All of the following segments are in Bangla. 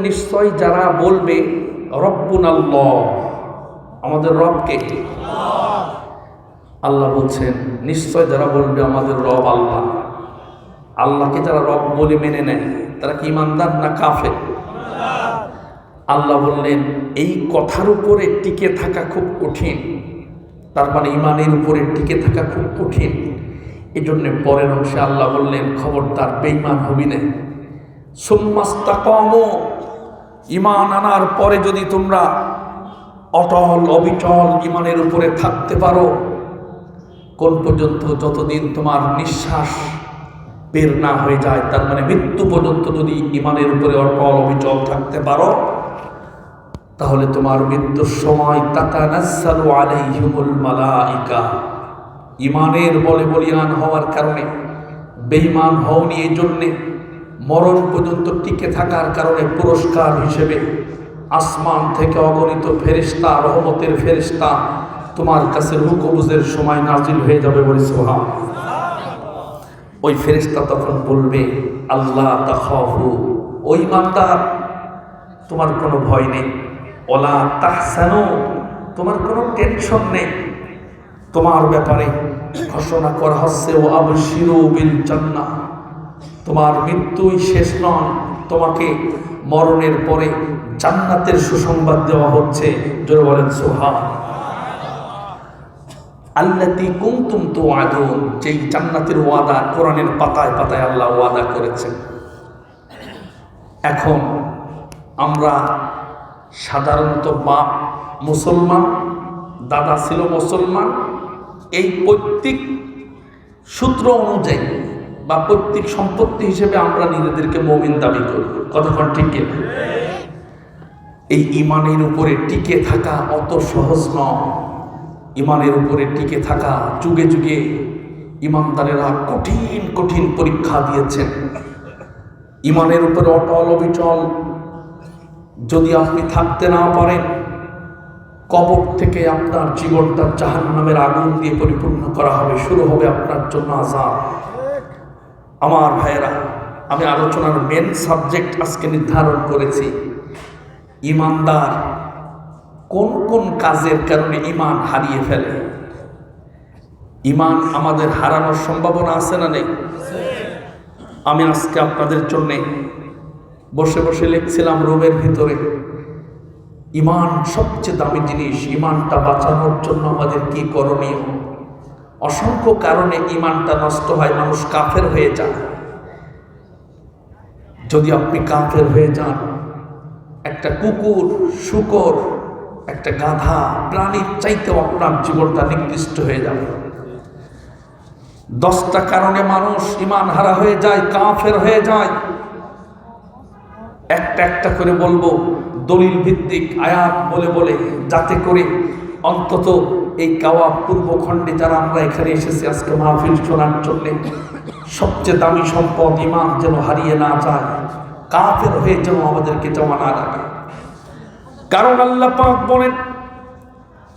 নিশ্চয় যারা বলবে রব্বুনাল্লাহ, আমাদের রবকে, আল্লাহ বলছেন নিশ্চয় যারা বলবে আমাদের রব আল্লাহ, আল্লাহকে যারা রব বলে মেনে নেয় তারা কি ইমানদার না কাফের? আল্লাহ বললেন এই কথার উপরে টিকে থাকা খুব কঠিন, তার মানে ইমানের উপরে টিকে থাকা খুব কঠিন। এই জন্য পরের অংশে আল্লাহ বললেন খবরদার বেঈমান হবি না। সুম্মাস্তাকামু, ইমান আনার পরে যদি তোমরা অটল অবিচল ইমানের উপরে থাকতে পারো, কোন পর্যন্ত? যতদিন তোমার নিঃশ্বাস বের না হয়ে যায়, তার মানে মৃত্যু পর্যন্ত যদি ইমানের উপরে অটল অবিচল থাকতে পারো, তাহলে তোমার মৃত্যুর সময় তাতানাজ্জালু আলাইহিমুল মালাইকা, ইমানের বলে বলিয়ান হওয়ার কারণে, বেঈমান হওনি এই জন্যে, মরণ পর্যন্ত টিকে থাকার কারণে পুরস্কার হিসেবে আসমান থেকে অগণিত ফেরেশতা, রহমতের ফেরেশতা তোমার কাছে রূহ কবজের সময় নাজিল হয়ে যাবে। বলি সুবহানাল্লাহ। ওই ফেরেশতা তখন বলবে আল্লাহ তাখাফু, ওই ইমানদার তোমার কোনো ভয় নেই, ওয়ালা তাহসানু, তোমার কোনো টেনশন নেই, তোমার ব্যাপারে ঘোষণা করা হচ্ছে ও আবশিরু বিল জান্নাহ, তোমার মৃত্যুই শেষ নয়, তোমাকে মরণের পরে জান্নাতের সুসংবাদ দেওয়া হচ্ছে। জোরে বলেন সুবহানাল্লাহ। আল্লাতী কুনতুম তুআদুন, যেই জান্নাতের ওয়াদা কোরআনের পাতায় পাতায় আল্লাহ ওয়াদা করেছেন। এখন আমরা সাধারণত বাপ মুসলমান, দাদা ছিল মুসলমান, এই পৈতৃক সূত্র অনুযায়ী বা পৈতৃক সম্পত্তি হিসেবে আমরা নিজেদেরকে মুমিন দাবি করি। কতক্ষণ ঠিক কিনা? এই ইমানের উপরে টিকে থাকা অত সহজ নয়। ইমানের উপরে টিকে থাকা, যুগে যুগে ইমানদারেরা কঠিন কঠিন পরীক্ষা দিয়েছেন। ইমানের উপরে অটল অবিচল যদি আপনি থাকতে না পারেন, কবর থেকে আপনার জীবনটা জাহান্নামের আগুন দিয়ে পরিপূর্ণ করা হবে, শুরু হবে আপনার জন্য আযাব। আমার ভাইয়েরা, আমি আলোচনার মেন সাবজেক্ট আজকে নির্ধারণ করেছি, ইমানদার কোন কোন কাজের কারণে ইমান হারিয়ে ফেলে। ইমান আমাদের হারানোর সম্ভাবনা আছে না নেই? আমি আজকে আপনাদের জন্যে বসে বসে লিখছিলাম রুমের ভিতরে, ইমান সবচেয়ে দামি জিনিস, ইমানটা বাঁচানোর জন্য আমাদের কি করণীয়। অসংখ্য কারণে ইমানটা নষ্ট হয়, মানুষ কাফের হয়ে যায়। যদি আপনি কাফের হয়ে যান, একটা কুকুর, শূকর, একটা গাধা, প্রাণীর চাইতেও আপনার জীবনটা নিকৃষ্ট হয়ে যাবে। 10টা কারণে মানুষ ইমান হারা হয়ে যায়, কাফের হয়ে যায়। একটা একটা করে বলবো, দলিল ভিত্তিক আয়াত বলে বলে, যাতে করে অন্তত এই কাওয়া পূর্বখণ্ডে যারা আমরা এখানে এসেছি আজকে মাহফিল শোনার জন্য, সবচেয়ে দামি সম্পদ ইমান যেন হারিয়ে না যায়, কাফের হয়ে যেন আমাদেরকে জমা না লাগে। কারণ আল্লাহ পাক বলেন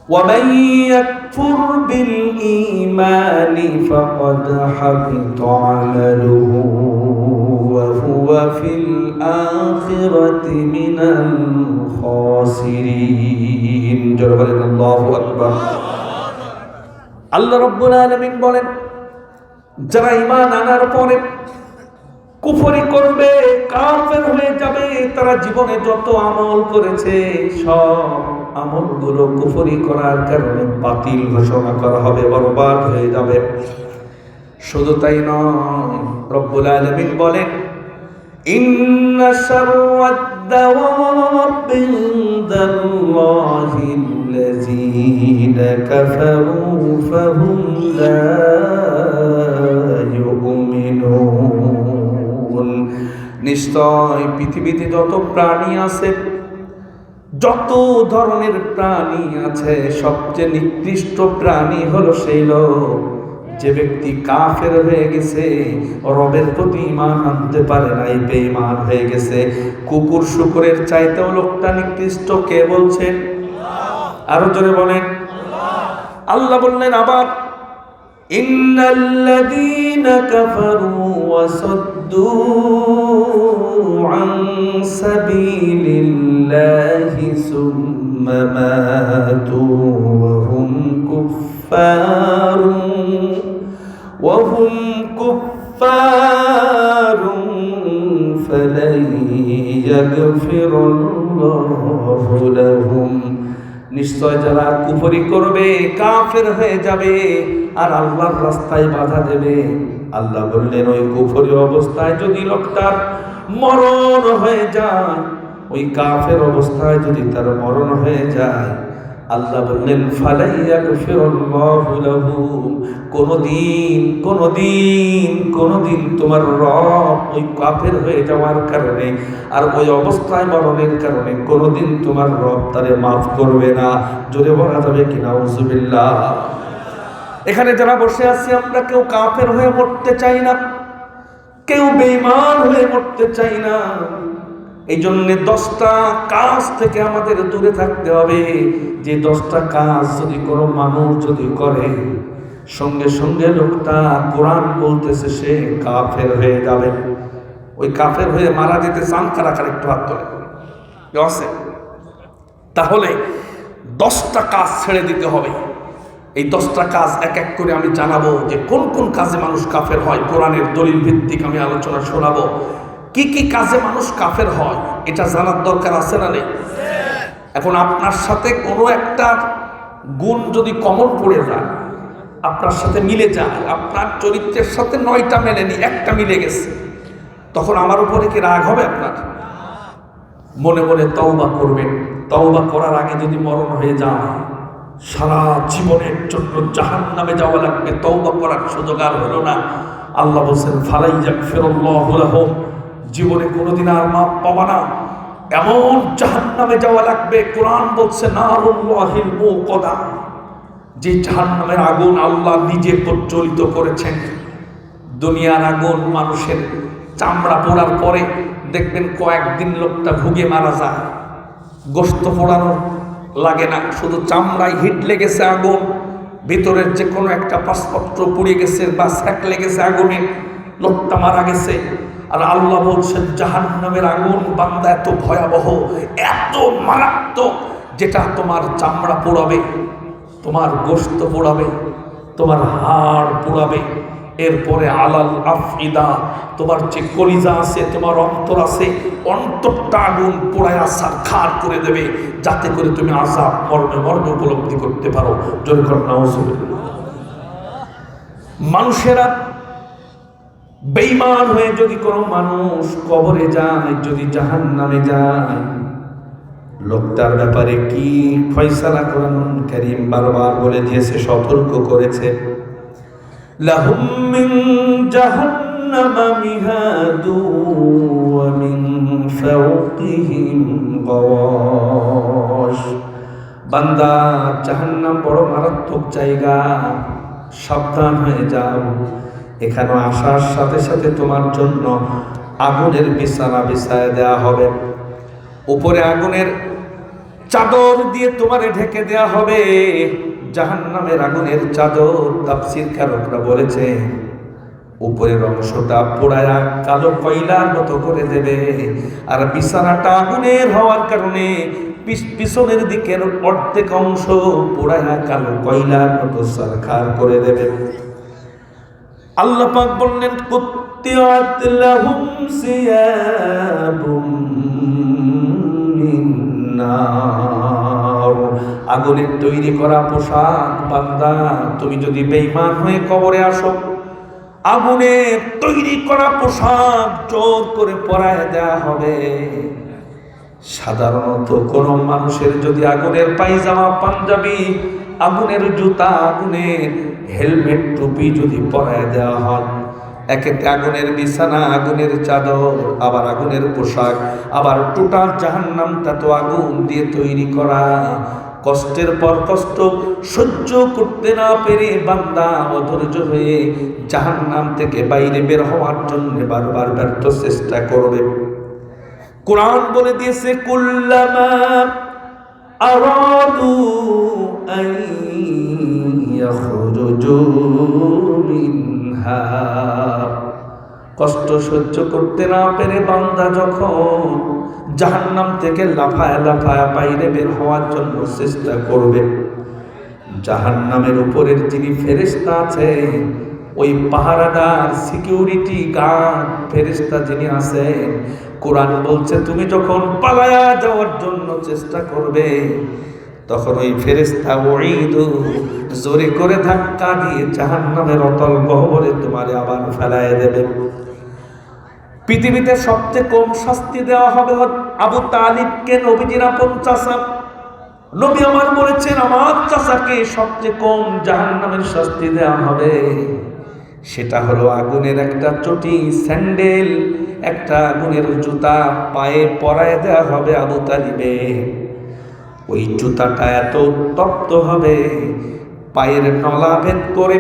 وَمَن يَكْفُرْ بِالْإِيمَانِ فَقَدْ حَبِطَ عَمَلُهُ وَهُوَ فِي الْآخِرَةِ مِنَ الْخَاسِرِينَ। জোরে বলেন আল্লাহু আকবার। আল্লাহ রাব্বুল আলামিন বলেন যারা ঈমান আনার পরে কুফরি করবে, কাফের হয়ে যাবে, তারা জীবনে যত আমল করেছে সব আমলগুলো কুফরি করার কারণে বাতিল ঘোষণা করা হবে, বরবাদ হয়ে যাবে। শুধু তাই নয়, রব্বুল আলামিন বলেন ইন্না শাররাদ দাওয়াবি ইনদাল্লাহিল্লাযীনা কাফারু ফাহুম লা ইউমিনুন। নিশ্চয় পৃথিবীতে যত প্রাণী আছে, যত ধরনের প্রাণী আছে, সবচেয়ে নিকৃষ্ট প্রাণী হলো সেই লোক যে ব্যক্তি কাফের হয়ে গেছে, রবের প্রতি ঈমান আনতে পারে নাই, বেঈমান হয়ে গেছে। কুকুর শুকরের চাইতেও লোকটা নিকৃষ্ট। কে বলছেন? আরো জোরে বলেন। আল্লাহ বললেন আবার ইন্নাল্লাযীনা কাফারু ওয়া সাদ্দু আন সাবিলিল্লাহি সুম্মা মাতু ওয়া হুম কুফফারুন ফালান ইয়াগফিরাল্লাহু লাহুম। নিশ্চয় যারা কুফরি করবে, কাফের হয়ে যাবে আর আল্লাহর রাস্তায় বাধা দেবে, আল্লাহ বললেন ওই কুফরি অবস্থায় যদি লোকটার মরণ হয়ে যায়, ওই কাফের অবস্থায় যদি তার মরণ হয়ে যায়, আল্লাহ বললেন ফালাইয়াগফিরুল্লাহু লাহু, কোনদিন তোমার রব ওই কাফের হয়ে যাওয়ার কারণে আর ওই অবস্থায় মরণের কারণে কোনদিন তোমার রব তারে মাফ করবে না। জোরে বলা যাবে কি নাউজুবিল্লাহ। এখানে যারা বসে আছি আমরা কেউ কাফের হয়ে মরতে চাই না, কেউ বেঈমান হয়ে মরতে চাই না। এই জন্য 10টা কাজ থেকে আমাদের দূরে থাকতে হবে। যে 10টা কাজ যদি কোনো মানুষ যদি করে, সঙ্গে সঙ্গে লোকটা কোরআন বলতেছে সে কাফের হয়ে যাবে। ওই কাফের হয়ে মারা যেতে চান কারা কারা একটু হাত তোলে আছে? তাহলে 10টা কাজ ছেড়ে দিতে হবে। এই 10টা কাজ এক এক করে আমি জানাবো যে কোন কোন কাজে মানুষ কাফের হয়। কোরআনের দলিল ভিত্তিক আমি আলোচনা শোনাবো। কি কি কাজে মানুষ কাফের হয় এটা জানার দরকার আছে না নেই? এখন আপনার সাথে কোনো একটা গুণ যদি কমন পড়ে যায়, আপনার সাথে মিলে যায়, আপনার চরিত্রের সাথে 9টা মেলেনি, একটা মিলে গেছে, তখন আমার উপরে কি রাগ হবে আপনার? মনে মনে তওবা করবেন। তওবা করার আগে যদি মরণ হয়ে যায়, সারা জীবনের জন্য জাহান্নামে যাওয়া লাগবে, তওবা করার সুযোগ আর হলো না। আল্লাহ বলছেন ফালাইয়াগফিরুল্লাহু লাহুম, জীবনে কোনোদিন আর মাপ পাবা না, এমন জাহান্নামে যাওয়া লাগবে। কোরআন বলছে নারুল্লাহিল মুকাদা, যে জাহান্নামের আগুন আল্লাহ নিজে প্রজ্বলিত করেছেন। দুনিয়ার আগুন মানুষের চামড়া পোড়ার পরে দেখবেন কয়েকদিন লোকটা ভুগে মারা যায়, গোশত পোড়ানো লাগে না, শুধু চামড়ায় হিট লেগেছে আগুন, ভিতরের যে কোনো একটা পাসপত্র পুড়ে গেছে বা স্যাক লেগেছে আগুনে, লোকটা মারা গেছে। আর আল্লাহ বলছেন জাহান্নামের আগুন বান্দা এত ভয়াবহ, এত মারাত্মক, যেটা তোমার চামড়া পোড়াবে, তোমার গোশত পোড়াবে, তোমার হাড় পোড়াবে। এরপরে আলাল আফইদা, তোমার যে কলিজা আছে, তোমার অন্তর আছে, অন্তরটা আগুন পোড়ায়া সারখার করে দেবে, যাতে করে তুমি আযাব মরণে মরণে উপলব্ধি করতে পারো। জোরে করে নাউজুবিল্লাহ। মানুষেরা বেঈমান হয়ে যদি কোনো মানুষ কবরে যায়, যদি জাহান্নামে যায়, লোকটার ব্যাপারে কি ফয়সালা কোরআন কারীম বারবার বলে দিয়েছে, সতর্ক করেছে। লাহুম মিন জাহান্নামা মিহাদু ওয়া মিন ফাওকিহিম গাওয়াশ। বান্দা, জাহান্নাম বড় মারাত্মক জায়গা, সাবধান হয়ে যাও। এখানে আসার সাথে সাথে তোমার জন্য আগুনের বিছানা বিছায় দেয়া হবে, উপরে আগুনের চাদর দিয়ে তোমারে ঢেকে দেয়া হবে। জাহান্নামের আগুনের চাদর, তাফসীরকারকরা বলেছে উপরের অংশটা পোড়ায়া কালো কয়লার মতো করে দেবে, আর বিছানাটা আগুনের হওয়ার কারণে পিছনের দিকের অর্ধেক অংশ পোড়ায়া কালো কয়লার মতো সারখার করে দেবে। আল্লাহ পাক বললেন কুত্তিয়াত লাহুম সিয়াবুম মিন নার, আগুনের তৈরি করা পোশাক। বান্দা, তুমি যদি বেঈমান হয়ে কবরে আসো, আগুনের তৈরি করা পোশাক জোর করে পরায় দেয়া হবে। সাধারণত কোন মানুষের যদি আগুনের পায়জামা, পাঞ্জাবি, আগুনের জুতা, আগুনের হেলমেট, টুপি যদি পরায় দেওয়া হয়, একেতে আগুনের বিছানা, আগুনের চাদর, আবার আগুনের পোশাক, আবার টোটাল জাহান্নামটা তো আগুন দিয়ে তৈরি করা। কষ্টের পর কষ্ট সহ্য করতে না পেরে বান্দা অধৈর্য হয়ে জাহান্নাম থেকে বাইরে বের হওয়ার জন্য বারবার ব্যর্থ চেষ্টা করবে। কোরআন বলে দিয়েছে কুল্লামা আরাদু আন يخرجوا منها কষ্ট সহ্য করতে না পেরে বান্দা যখন জাহান্নাম থেকে লাফায় লাফায় বাইরে বের হওয়ার জন্য চেষ্টা করবে, জাহান্নামের উপরের যিনি ফেরেশতা আছে, ওই পাহারাদার সিকিউরিটি গার্ড ফেরেশতা যিনি আছেন, কোরআন বলছে তুমি যখন পালায়া যাওয়ার জন্য চেষ্টা করবে, তখন ওই ফেরেশতা ওয়াইদু জোরে করে ধাক্কা দিয়ে জাহান্নামের অতল গহ্বরে তোমারে আবার ফেলায় দেবে। পৃথিবীতে সবচেয়ে কম শাস্তি দেওয়া হবে আবু তালিবকে, নবীজির আপন চাচা। নবী আমার বলেছেন আমার চাচাকে সবচেয়ে কম জাহান্নামের শাস্তি দেওয়া হবে। সেটা হলো আগুনের একটা চটি, স্যান্ডেল, একটা আগুনের জুতা পায়ে পরায় দেওয়া হবে আবু তালিবে। ওই জুতাটা এত তপ্ত হবে, পায়ের নলা ভেদ করে,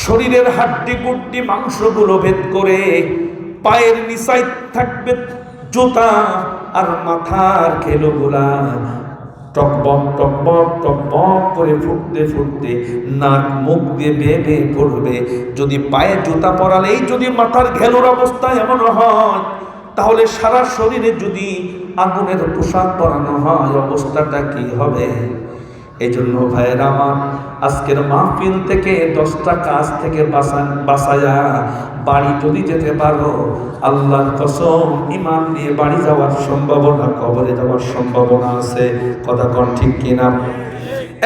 শরীরের হাড্ডি গুড্ডি মাংসগুলো ভেদ করে, পায়ের নিচাই থাকবে জুতা, আর মাথার খেলোগুলা টকবক টকবক টকবক করে ফুটতে ফুটতে নাক মুখ দিয়ে বেয়ে বেয়ে পড়বে। যদি পায়ে জুতা পরালেই যদি মাথার ঘেলোর অবস্থা এমন হয়, তাহলে সারা শরীরে যদি আগুনের পোশাক পরানো হয় অবস্থাটা কি হবে? এই জন্য ভাইয়ের আমার, আজকের মাহফিল থেকে 10টা কাজ থেকে বাঁচায়া বাড়ি যদি যেতে পারো, আল্লাহর কসম ঈমান নিয়ে বাড়ি যাওয়ার সম্ভাবনা, কবরে যাওয়ার সম্ভাবনা আছে। কথা কোন ঠিক কিনা?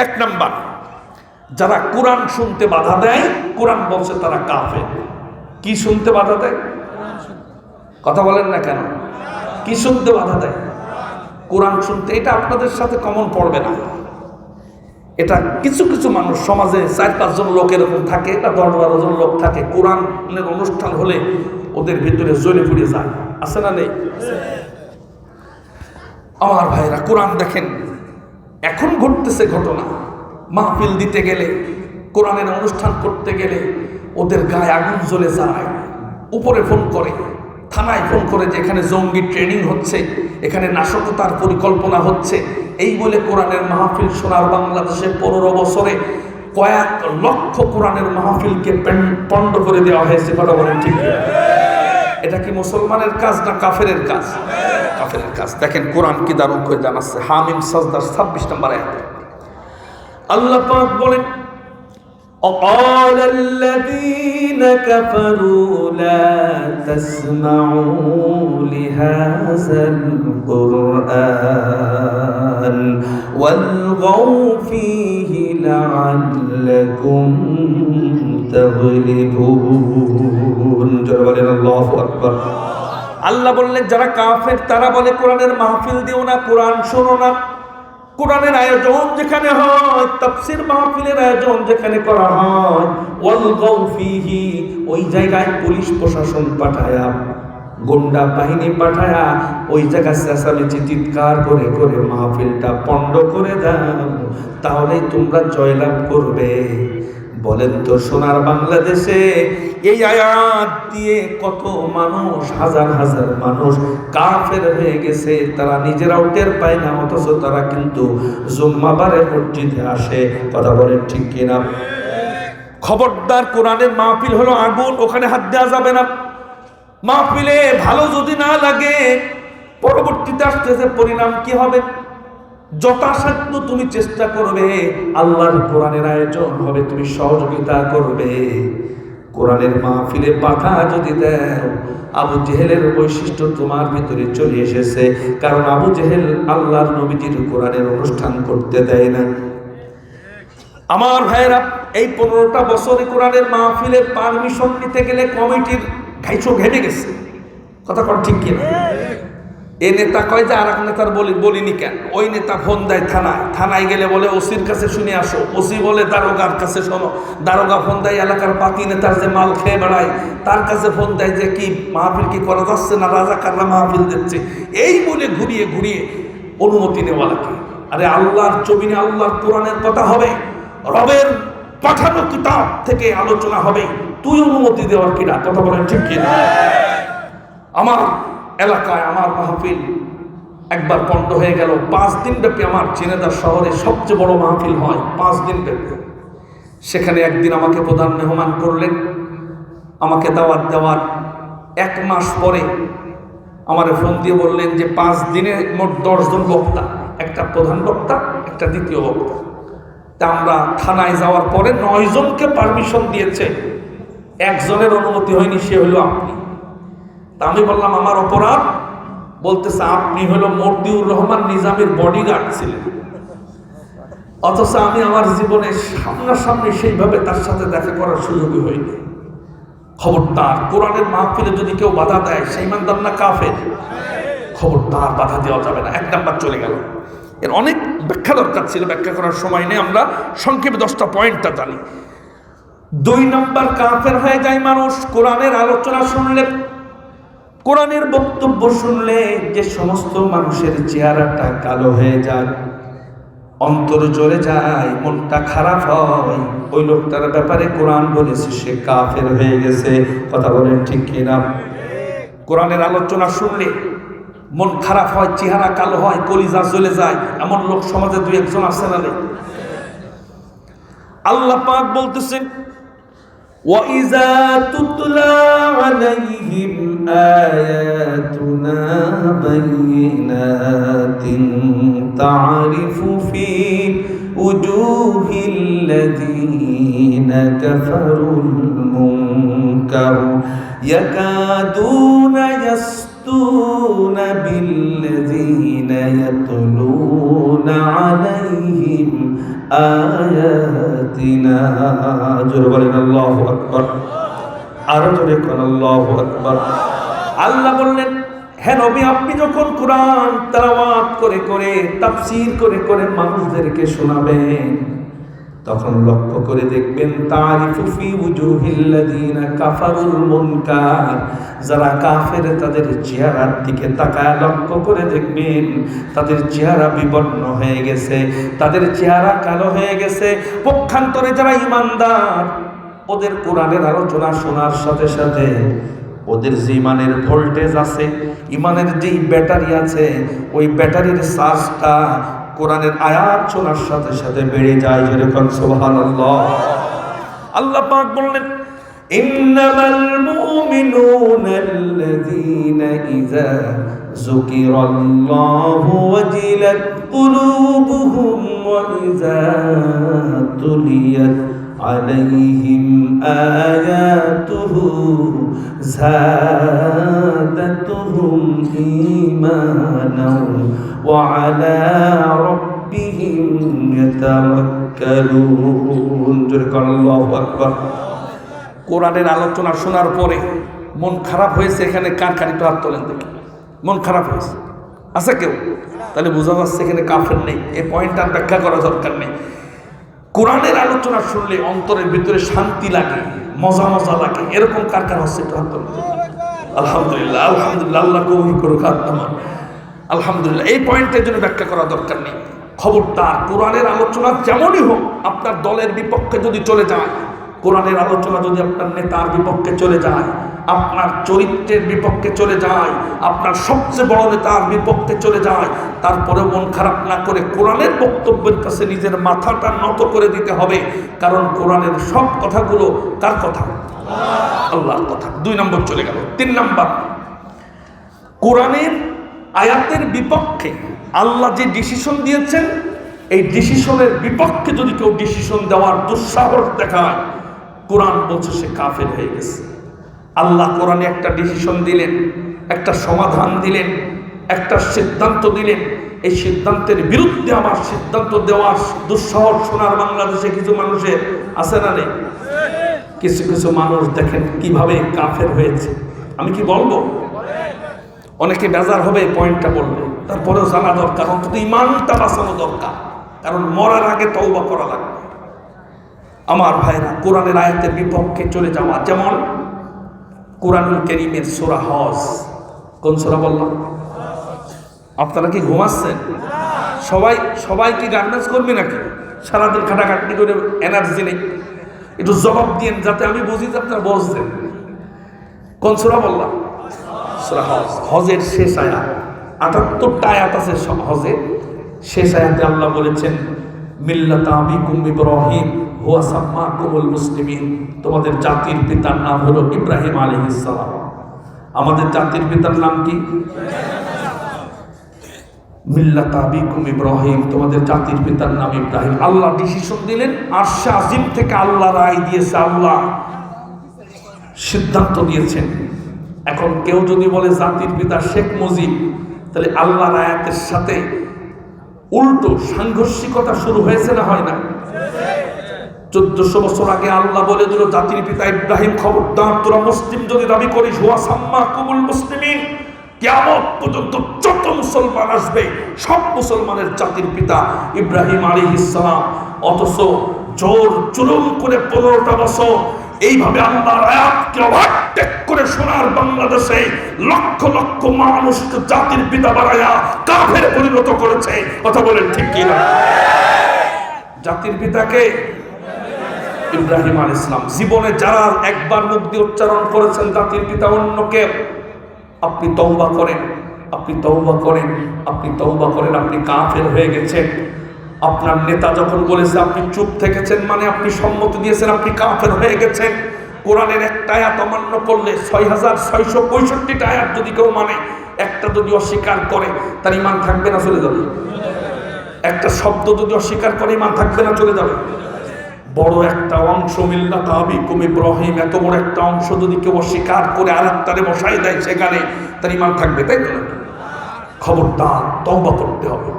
1 নাম্বার, যারা কোরআন শুনতে বাধা দেয়, কোরআন বলছে তারা কাফের। কি শুনতে বাধা দেয়? কথা বলেন না কেন? কি শুনতে বাধা দেয়? কোরআন শুনতে। এটা আপনাদের সাথে কমন পড়বে না। এটা কিছু কিছু মানুষ সমাজে 4-5 জন লোক এরকম থাকে, এটা 10-12 জন লোক থাকে, কোরআনের অনুষ্ঠান হলে ওদের ভিতরে জ্বলে পুড়ে যায়। আছে না নেই? আমার ভাইরা, কোরআন দেখেন এখন ঘটতেছে ঘটনা। মাহফিল দিতে গেলে, কোরআনের অনুষ্ঠান করতে গেলে ওদের গায়ে আগুন জ্বলে যায়। উপরে ফোন করে, থানায় ফোন করে যে এখানে জঙ্গি ট্রেনিং হচ্ছে, এখানে নাশকতার পরিকল্পনা হচ্ছে। এই বলে কোরআনের মাহফিল শোনার বাংলাদেশে 15 বছরে কয়েক লক্ষ কোরআনের মাহফিলকে পণ্ড করে দেওয়া হয়েছে। কথা বলেন ঠিক? এটা কি মুসলমানের কাজ না কাফেরের কাজ? কাফেরের কাজ। দেখেন কোরআন কি দারুণ করে জানাচ্ছে। হামিম সাজদার 26 নম্বর আয়াত আল্লাহ পাক বলেন, وقال الذين كفروا لا تسمعوا لهذا القرآن والغوا فيه لعلكم تغلبون। الله أكبر। আল্লাহ বললেন যারা কাফের তারা বলে কোরআনের মাহফিল দিও না, কোরআন শোনো না। কোরআনের আয়োজন যেখানে হয়, তাফসীর মাহফিলের আয়োজন যেখানে করা হয়, ওয়ালগাউ ফীহি, ওই জায়গায় পুলিশ প্রশাসন পাঠায়া, গুন্ডা বাহিনী পাঠায়া ওই জায়গায় চেঁচামেচি চিৎকার করে করে মাহফিলটা পণ্ড করে দাও, তাহলেই তোমরা জয়লাভ করবে। বলেন তো সোনার বাংলাদেশে এই আয়াত দিয়ে কত মানুষ, হাজার হাজার মানুষ কাফের হয়ে গেছে। তারা নিজেরাও টের পায় না, অথচ তারা কিন্তু জুম্মাবারে মসজিদে আসে। কথা বলেন ঠিক কিনা? খবরদার, কোরআনের মাহফিল হলো আগুন, ওখানে হাত দেওয়া যাবে না। মাহফিলে ভালো যদি না লাগে, পরবর্তীতে আসতেছে পরিণাম কি হবে? যথাসাধ্য তুমি চেষ্টা করবে, আল্লাহর কোরআনের আয়োজন হবে, তুমি সহযোগিতা করবে। কোরআনের মাহফিলে বাধা যদি দেও, আবু জেহেলের বৈশিষ্ট্য তোমার ভিতরে চলে এসেছে। কারণ আবু জেহেল আল্লাহর নবীজির কোরআনের অনুষ্ঠান করতে দেয় না। আমার ভাইয়েরা, এই 15টা বছরে কোরআনের মাহফিলের পারমিশন নিতে গেলে কমিটির ঘাইছো ঘেটে গেছে। কথা কর ঠিক কিনা? এই নেতা কয় যে আর এক নেতার বলিনি কেন? ওই নেতা ফোন দেয় থানায়, থানায় গেলে বলে ওসির কাছে শুনে আসো, ওসি বলে দারোগার কাছে শোনো, দারোগা ফোন দেয় এলাকার বাকি নেতার যে মাল খেয়ে বেড়ায় তার কাছে ফোন দেয় যে কি মাহফিল কি করা যাচ্ছে না, রাজাকাররা মাহফিল দিচ্ছে। এই বলে ঘুরিয়ে ঘুরিয়ে অনুমতি নেওয়া লাগে। আরে আল্লাহর জমিনে আল্লাহর কোরআনের কথা হবে, রবের পাঠানো কিতাব থেকে আলোচনা হবে, তুই অনুমতি দেওয়ার কিনা? কথা বলেন ঠিক কিনা? আমার এলাকায় আমার মাহফিল একবার পণ্ড হয়ে গেল। 5 দিন ব্যাপী আমার ঝিনাইদহ শহরে সবচেয়ে বড় মাহফিল হয়, 5 দিন ব্যাপী। সেখানে একদিন আমাকে প্রধান মেহমান করলেন। আমাকে দাওয়াত দেওয়ার 1 মাস পরে আমার ফোন দিয়ে বললেন যে 5 দিনে মোট 10 জন বক্তা, একটা প্রধান বক্তা, একটা দ্বিতীয় বক্তা। তা আমরা থানায় যাওয়ার পরে 9 জনকে পারমিশন দিয়েছে, 1 জনের অনুমতি হয়নি, সে হলো আপনি। তা আমি বললাম আমার অপরাধ। বলতেছে আপনি হলো মর্দিউর রহমান নিজামের বডিগার্ড ছিলেন, অথচ আমি আমার জীবনে সামনাসামনি সেইভাবে তার সাথে দেখা করার সুযোগই হয়নি। খবরদার, কোরআনের মাহফিলে যদি কেউ বাধা দেয় সেই ইমানদার না কাফের? খবরদার, বাধা দেওয়া যাবে না। 1 নাম্বার চলে গেল। এর অনেক ব্যাখ্যা দরকার ছিল, ব্যাখ্যা করার সময় নেই, আমরা সংক্ষেপে 10টা পয়েন্টটা জানি। 2 নাম্বার, কাফের হয়ে যায় মানুষ কোরআনের আলোচনা শুনলে, কোরআনের বক্তব্য শুনলে। যে সমস্ত মানুষের চেহারাটা কালো হয়ে যায়, অন্তর জ্বলে যায়, মনটা খারাপ হয়, ওই লোকটার ব্যাপারে কোরআন বলেছে সে কাফের হয়ে গেছে। কথা বলেন ঠিক কিনা? কোরআনের আলোচনা শুনলে মন খারাপ হয়, চেহারা কালো হয়, কলিজা জ্বলে যায়, এমন লোক সমাজে 2-1 জন আছে না? আল্লাহ পাক বলতেছেন وَإِذَا تُتْلَى عَلَيْهِمْ آيَاتُنَا بَيِّنَاتٍ تَعْرِفُ فِي وُجُوهِ الَّذِينَ كَفَرُوا الْمُنكَرَ يَكَادُونَ يَسْطُونَ بِالَّذِينَ يَتْلُونَ عَلَيْهِمْ আয়াতিনা। জোরে বলেন আল্লাহু আকবার। আরো জোরে বলেন আল্লাহু আকবার। আল্লাহ বললেন, হে নবী, আপনি যখন কোরআন তেলাওয়াত করে করে, তাফসীর করে করে মানুষদেরকে শোনাবেন, তখন লক্ষ্য করে দেখবেন তারিফু ফি উজুহিল্লাযিনা কাফারুল মুনকার, যারা কাফের তাদের চেহারার দিকে তাকায় লক্ষ্য করে দেখবেন তাদের চেহারা বিবর্ণ হয়ে গেছে, তাদের চেহারা কালো হয়ে গেছে। পক্ষান্তরে যারা ঈমানদার, ওদের কোরআনের আলোচনা শোনার সাথে সাথে ওদের যে ইমানের ভোল্টেজ আছে, ইমানের যেই ব্যাটারি আছে, ওই ব্যাটারির চার্জটা কোরআনের আয়াত শোনার সাথে সাথে বেড়ে যায়। যেরকম সুবহানাল্লাহ। আল্লাহ পাক বললেন, ইন্নামাল মুমিনুনা আল্লাযীনা ইযা যুকিরাল্লাহু ওয়াজিলাত কুলুবুহুম ওয়া ইযা তুলিয়াত আলাইহিম আয়াতুহু যাদাতুহুম ঈমানাও ওয়া আলা রাব্বিহিম ইয়াতাওয়াক্কালুন। আল্লাহু আকবার। কোরআনের আলোচনা শোনার পরে মন খারাপ হয়েছে, এখানে কার কারিত হাত তোলেন দেখি। মন খারাপ হয়েছে আছে কেউ? তাহলে বোঝা যাচ্ছে এখানে কাফের নেই। এই পয়েন্টটা ব্যাখ্যা করা দরকার নেই। কোরআনের আলোচনা শুনলে অন্তরের ভিতরে শান্তি লাগে, মজা মজা লাগে, এরকম কার কার হচ্ছে একটু হাত তোলেন। আলহামদুলিল্লাহ, আলহামদুলিল্লাহ, আল্লাহ কবুল করুক হাত আমার। আলহামদুলিল্লাহ। এই পয়েন্টের জন্য ব্যাখ্যা করা দরকার নেই। খবরদার, কোরআনের আলোচনা যেমনই হোক, আপনার দলের বিপক্ষে যদি চলে যায়, কোরআনের আলোচনা যদি আপনার নেতার বিপক্ষে চলে যায়, আপনার চরিত্রের বিপক্ষে চলে যায়, আপনার সবচেয়ে বড় নেতার বিপক্ষে চলে যায়, তারপরে মন খারাপ না করে কোরআনের বক্তব্যের কাছে নিজের মাথাটা নত করে দিতে হবে। কারণ কোরআনের সব কথাগুলো কার কথা? আল্লাহর কথা। 2 নম্বর চলে গেল। 3 নম্বর, কোরআনের আয়াতের বিপক্ষে আল্লাহ যে ডিসিশন দিয়েছেন, এই ডিসিশনের বিপক্ষে যদি কেউ ডিসিশন দেওয়ার দুঃসাহস দেখায়, কোরআন বলছে সে কাফের হয়ে গেছে। আল্লাহ কোরআনে একটা ডিসিশন দিলেন, একটা সমাধান দিলেন, একটা সিদ্ধান্ত দিলেন। এই সিদ্ধান্তের বিরুদ্ধে আবার সিদ্ধান্ত দেওয়ার দুঃসাহস শোনার বাংলাদেশে কিছু মানুষের আছে না নেই? কিছু কিছু মানুষ দেখেন কিভাবে কাফের হয়েছে। আমি কি বলবো? অনেকে বেজার হবে পয়েন্টটা বলবে, তারপরেও জানা দরকার, অন্তত ইমানটা বাঁচানো দরকার, কারণ মরার আগে তওবা করা লাগবে। আমার ভাইরা, কোরআনের আয়াতের বিপক্ষে চলে যাওয়া, যেমন কোরআনুল কারীমের সূরা হজ। কোন সূরা বললাম? আপনারা কি ঘুমাচ্ছেন? সবাই কি গার্মেন্টস করবে নাকি? সারাদিন খাটাখাটনি করে এনার্জি নেই? একটু জবাব দিন যাতে আমি বুঝি যে আপনারা বুঝছেন। কোন সূরা বললাম? সূরা হজ। হজের শেষ আয়াত, 78টা আয়াত আছে হজের। শেষ আয়াতে আল্লাহ বলেছেন, মিল্লাতা আবিকুম ইব্রাহিম হুয়া সাম্মাকুমুল মুসলিমিন, তোমাদের জাতির পিতার নাম হলো ইব্রাহিম আলাইহিস সালাম। আমাদের জাতির পিতার নাম কি? মিল্লাত আবিকুম ইব্রাহিম, তোমাদের জাতির পিতার নাম ইব্রাহিম। আল্লাহ ডিসিশন দিলেন, আরশে আজিম থেকে আল্লাহ রায় দিয়েছে, আল্লাহ সিদ্ধান্ত দিয়েছেন। এখন কেউ যদি বলে জাতির পিতা শেখ মুজিব, তাহলে আল্লাহর আয়াতের সাথে উল্টো সাংঘর্ষিকতা শুরু হয়েছে না হয় না? 1400 বছর আগে আল্লাহ বলে দিল জাতির পিতা ইব্রাহিম, খবরদার তোরা মুসলিম যদি দাবি করিস, হুয়া সাম্মাকুমুল মুসলিমিন, কিয়ামত পর্যন্ত যত মুসলমান আসবে সব মুসলমানের জাতির পিতা ইব্রাহিম আলাইহিস সালাম। অথচ জোর জুলুম করে 15টা বছর এইভাবে আল্লাহর আয়াতকে ওভারটেক করে সোনার বাংলাদেশে লক্ষ লক্ষ মানুষকে জাতির পিতা বানায়া কাফেরে পরিণত করেছে। কথা বলেন ঠিক কি না? জাতির পিতাকে ইব্রাহিম আলাইহিস সালাম। জীবনে যারা একবার মুখ দিয়ে উচ্চারণ করেছেন জাতির পিতা অন্যকে, আপনি তওবা করেন, আপনি তওবা করেন, আপনি তওবা করেন, আপনি কাফের হয়ে গেছেন। আপনার নেতা যখন বলেছে আপনি চুপ থেকেছেন, মানে আপনি সম্মতি দিয়েছেন, আপনি কাফের হয়ে গেছেন। কোরআনের একটা আয়াত অমান্য করলে 6665টা আয়াত যদি কেউ মানে, একটা যদি অস্বীকার করে তার ঈমান থাকবে না চলে যাবে? একটা শব্দ যদি অস্বীকার করে ঈমান থাকবে না চলে যাবে? বড় একটা অংশ মিল্লাত আবিকুম ইব্রাহিম, এত বড় একটা অংশ যদি কেউ অস্বীকার করে আর একটারে বসাই দেয় সেখানে, তার ঈমান থাকবে? তাই তো? খবরদার, তওবা করতে হবে,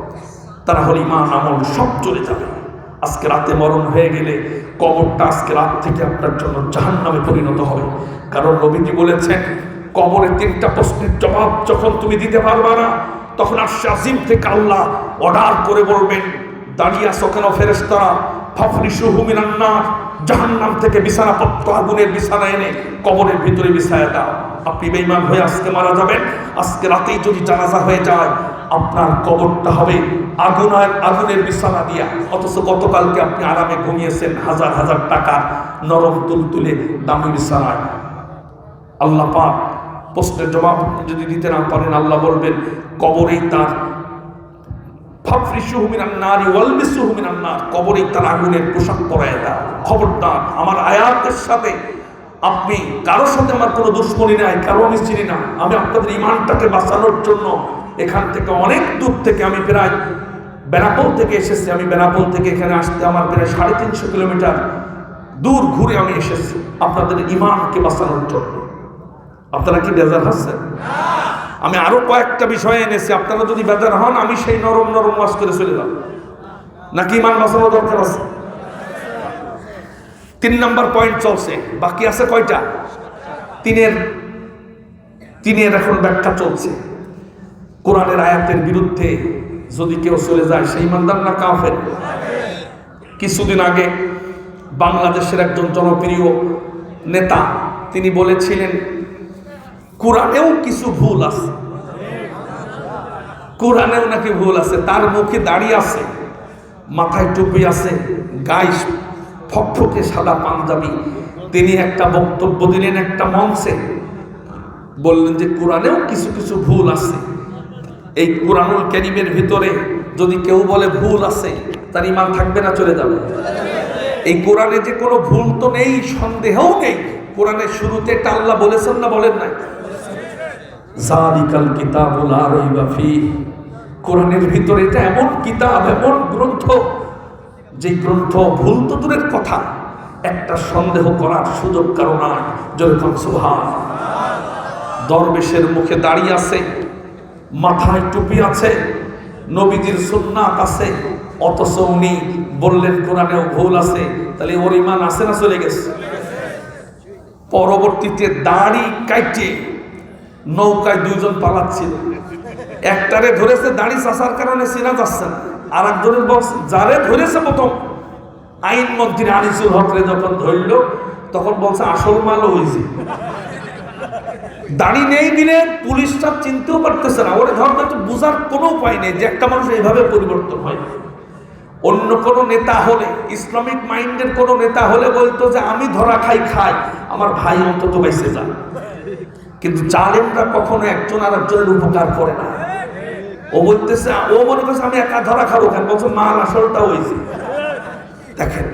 তা না হলে ঈমান আমল সব চলে যাবে। আজকে রাতে মরণ হয়ে গেলে কবরটা আজকে রাত থেকে আপনার জন্য জাহান্নামে পরিণত হবে। কারণ নবীজি বলেছেন, কবরে 3টা প্রশ্নের জবাব যখন তুমি দিতে পারবা না, তখন আরশে আজিম থেকে আল্লাহ অর্ডার করে বলবেন, দাঁড়িয়ে আছো কেন ফেরেশতারা, ফাফরিশুহু মিনান নার, জাহান্নাম থেকে বিছানাপত্র আগুনের বিছানা এনে কবরের ভিতরে বিছায়া দাও। আপনি বেঈমান হয়ে আজকে মারা যাবেন, আজকে রাতেই যদি জানাজা হয়ে যায় আপনার কবরটা হবে আগুনের বিছানা দিয়া। অথচ গতকালকে আপনি আরামে ঘুমিয়েছেন হাজার হাজার টাকার নরম তুলতুলে দামি বিছানায়। আল্লাহ পাক প্রশ্নের জবাব যদি দিতে না পারেন, আল্লাহ বলবেন কবরেই তার ফাফরিশুহু মিনান নারি ওয়ালবিসুহু মিনান নার, কবরেই তার আগুনের পোশাক পরায় দাও। খবরদার, আমার আয়াতের সাথে আপনি কারোর সাথে আমার কোনো দুশ্মনী নাই, কারো আমি চিনি না। আমি আপনাদের ঈমানটাকে বাঁচানোর জন্য এখান থেকে অনেক দূর থেকে, আমি প্রায় বেনাপোল থেকে এসেছি। আমি বেনাপোল থেকে এখানে আসতে আমার প্রায় 350 কিলোমিটার দূর ঘুরে আমি এসেছি আপনাদের ঈমানকে বাঁচানোর জন্য। আপনারা কি বেজার হচ্ছেন? আমি আরো কয়েকটা বিষয় এনেছি, আপনারা যদি বেজার হন আমি সেই নরম নরম ওয়াজ করে চলে যাব, নাকি ঈমান বাঁচানো দরকার আছে? 3 নম্বর পয়েন্ট চলছে, বাকি আছে কয়টা? তিনের এখন ব্যাখ্যা চলছে। কোরআনের আয়াতের বিরুদ্ধে যদি কেউ চলে যায় সেই ইমানদার না কাফের? কিছুদিন আগে বাংলাদেশের একজন জনপ্রিয় নেতা তিনি বলেছিলেন কোরআনেও কিছু ভুল আছে, কোরআনেও নাকি ভুল আছে। তার মুখে দাঁড়িয়ে আছে, মাথায় টুপি আছে, গায়ে ফকফকে সাদা পাঞ্জাবি। তিনি একটা বক্তব্য দিলেন একটা মঞ্চে, বললেন যে কোরআনেও কিছু কিছু ভুল আছে। এই কোরআনুল কারীমের ভিতরে যদি কেউ বলে ভুল আছে, তার ঈমান থাকবে না চলে যাবে? এই কোরআনে যে কোনো ভুল তো নেই, সন্দেহও নেই। কোরআনের শুরুতে এটা আল্লাহ বলেছেন না বলেন নাই? যালিকাল কিতাবু লা রাইবা ফীহ, কোরআনের ভিতরে এটা এমন কিতাব, এমন গ্রন্থ, যে গ্রন্থ ভুল তো দূরের কথা, একটা সন্দেহ করার সুযোগ কারো নাই। যেরকম সুবহান। দরবেশের মুখে দাঁড়িয়ে আছে, মাথায় টুপি আছে, নবীজির সুন্নাত আছে, অথচ উনি বললেন কোরআনেও ভুল আছে। তাহলে ওর ঈমান আছে না চলে গেছে? পরবর্তীতে দাড়ি কাটে নৌকায় 2 জন পালাচ্ছিল, একটারে ধরেছে দাড়ি চাচার কারণে চেনা যাচ্ছে না, আর একজনের বলছে যারে ধরেছে প্রথম আইনমন্ত্রী আনিসুল হকরে যখন ধরল তখন বলছে আসল মাল হয়েছে। দাড়ি নেই দিলে পুলিশটা চিনতেও পারতেছে না, ওরে ধর্ম তো বোঝার কোনো উপায় নেই যে একটা মানুষ এইভাবে পরিবর্তন হয়। অন্য কোনো নেতা হলে, ইসলামিক মাইন্ডের কোনো নেতা হলে বলতো যে আমি ধরা খাই, আমার ভাই অন্তত বেঁচে যান। কিন্তু জালেমরা কখনো একজন আর একজনের উপকার করে না। ও বলতেছে, ও মনে করছে আমি একা ধরা খাবো কেন, বলছে মাল আসলটা হয়েছে। দেখেন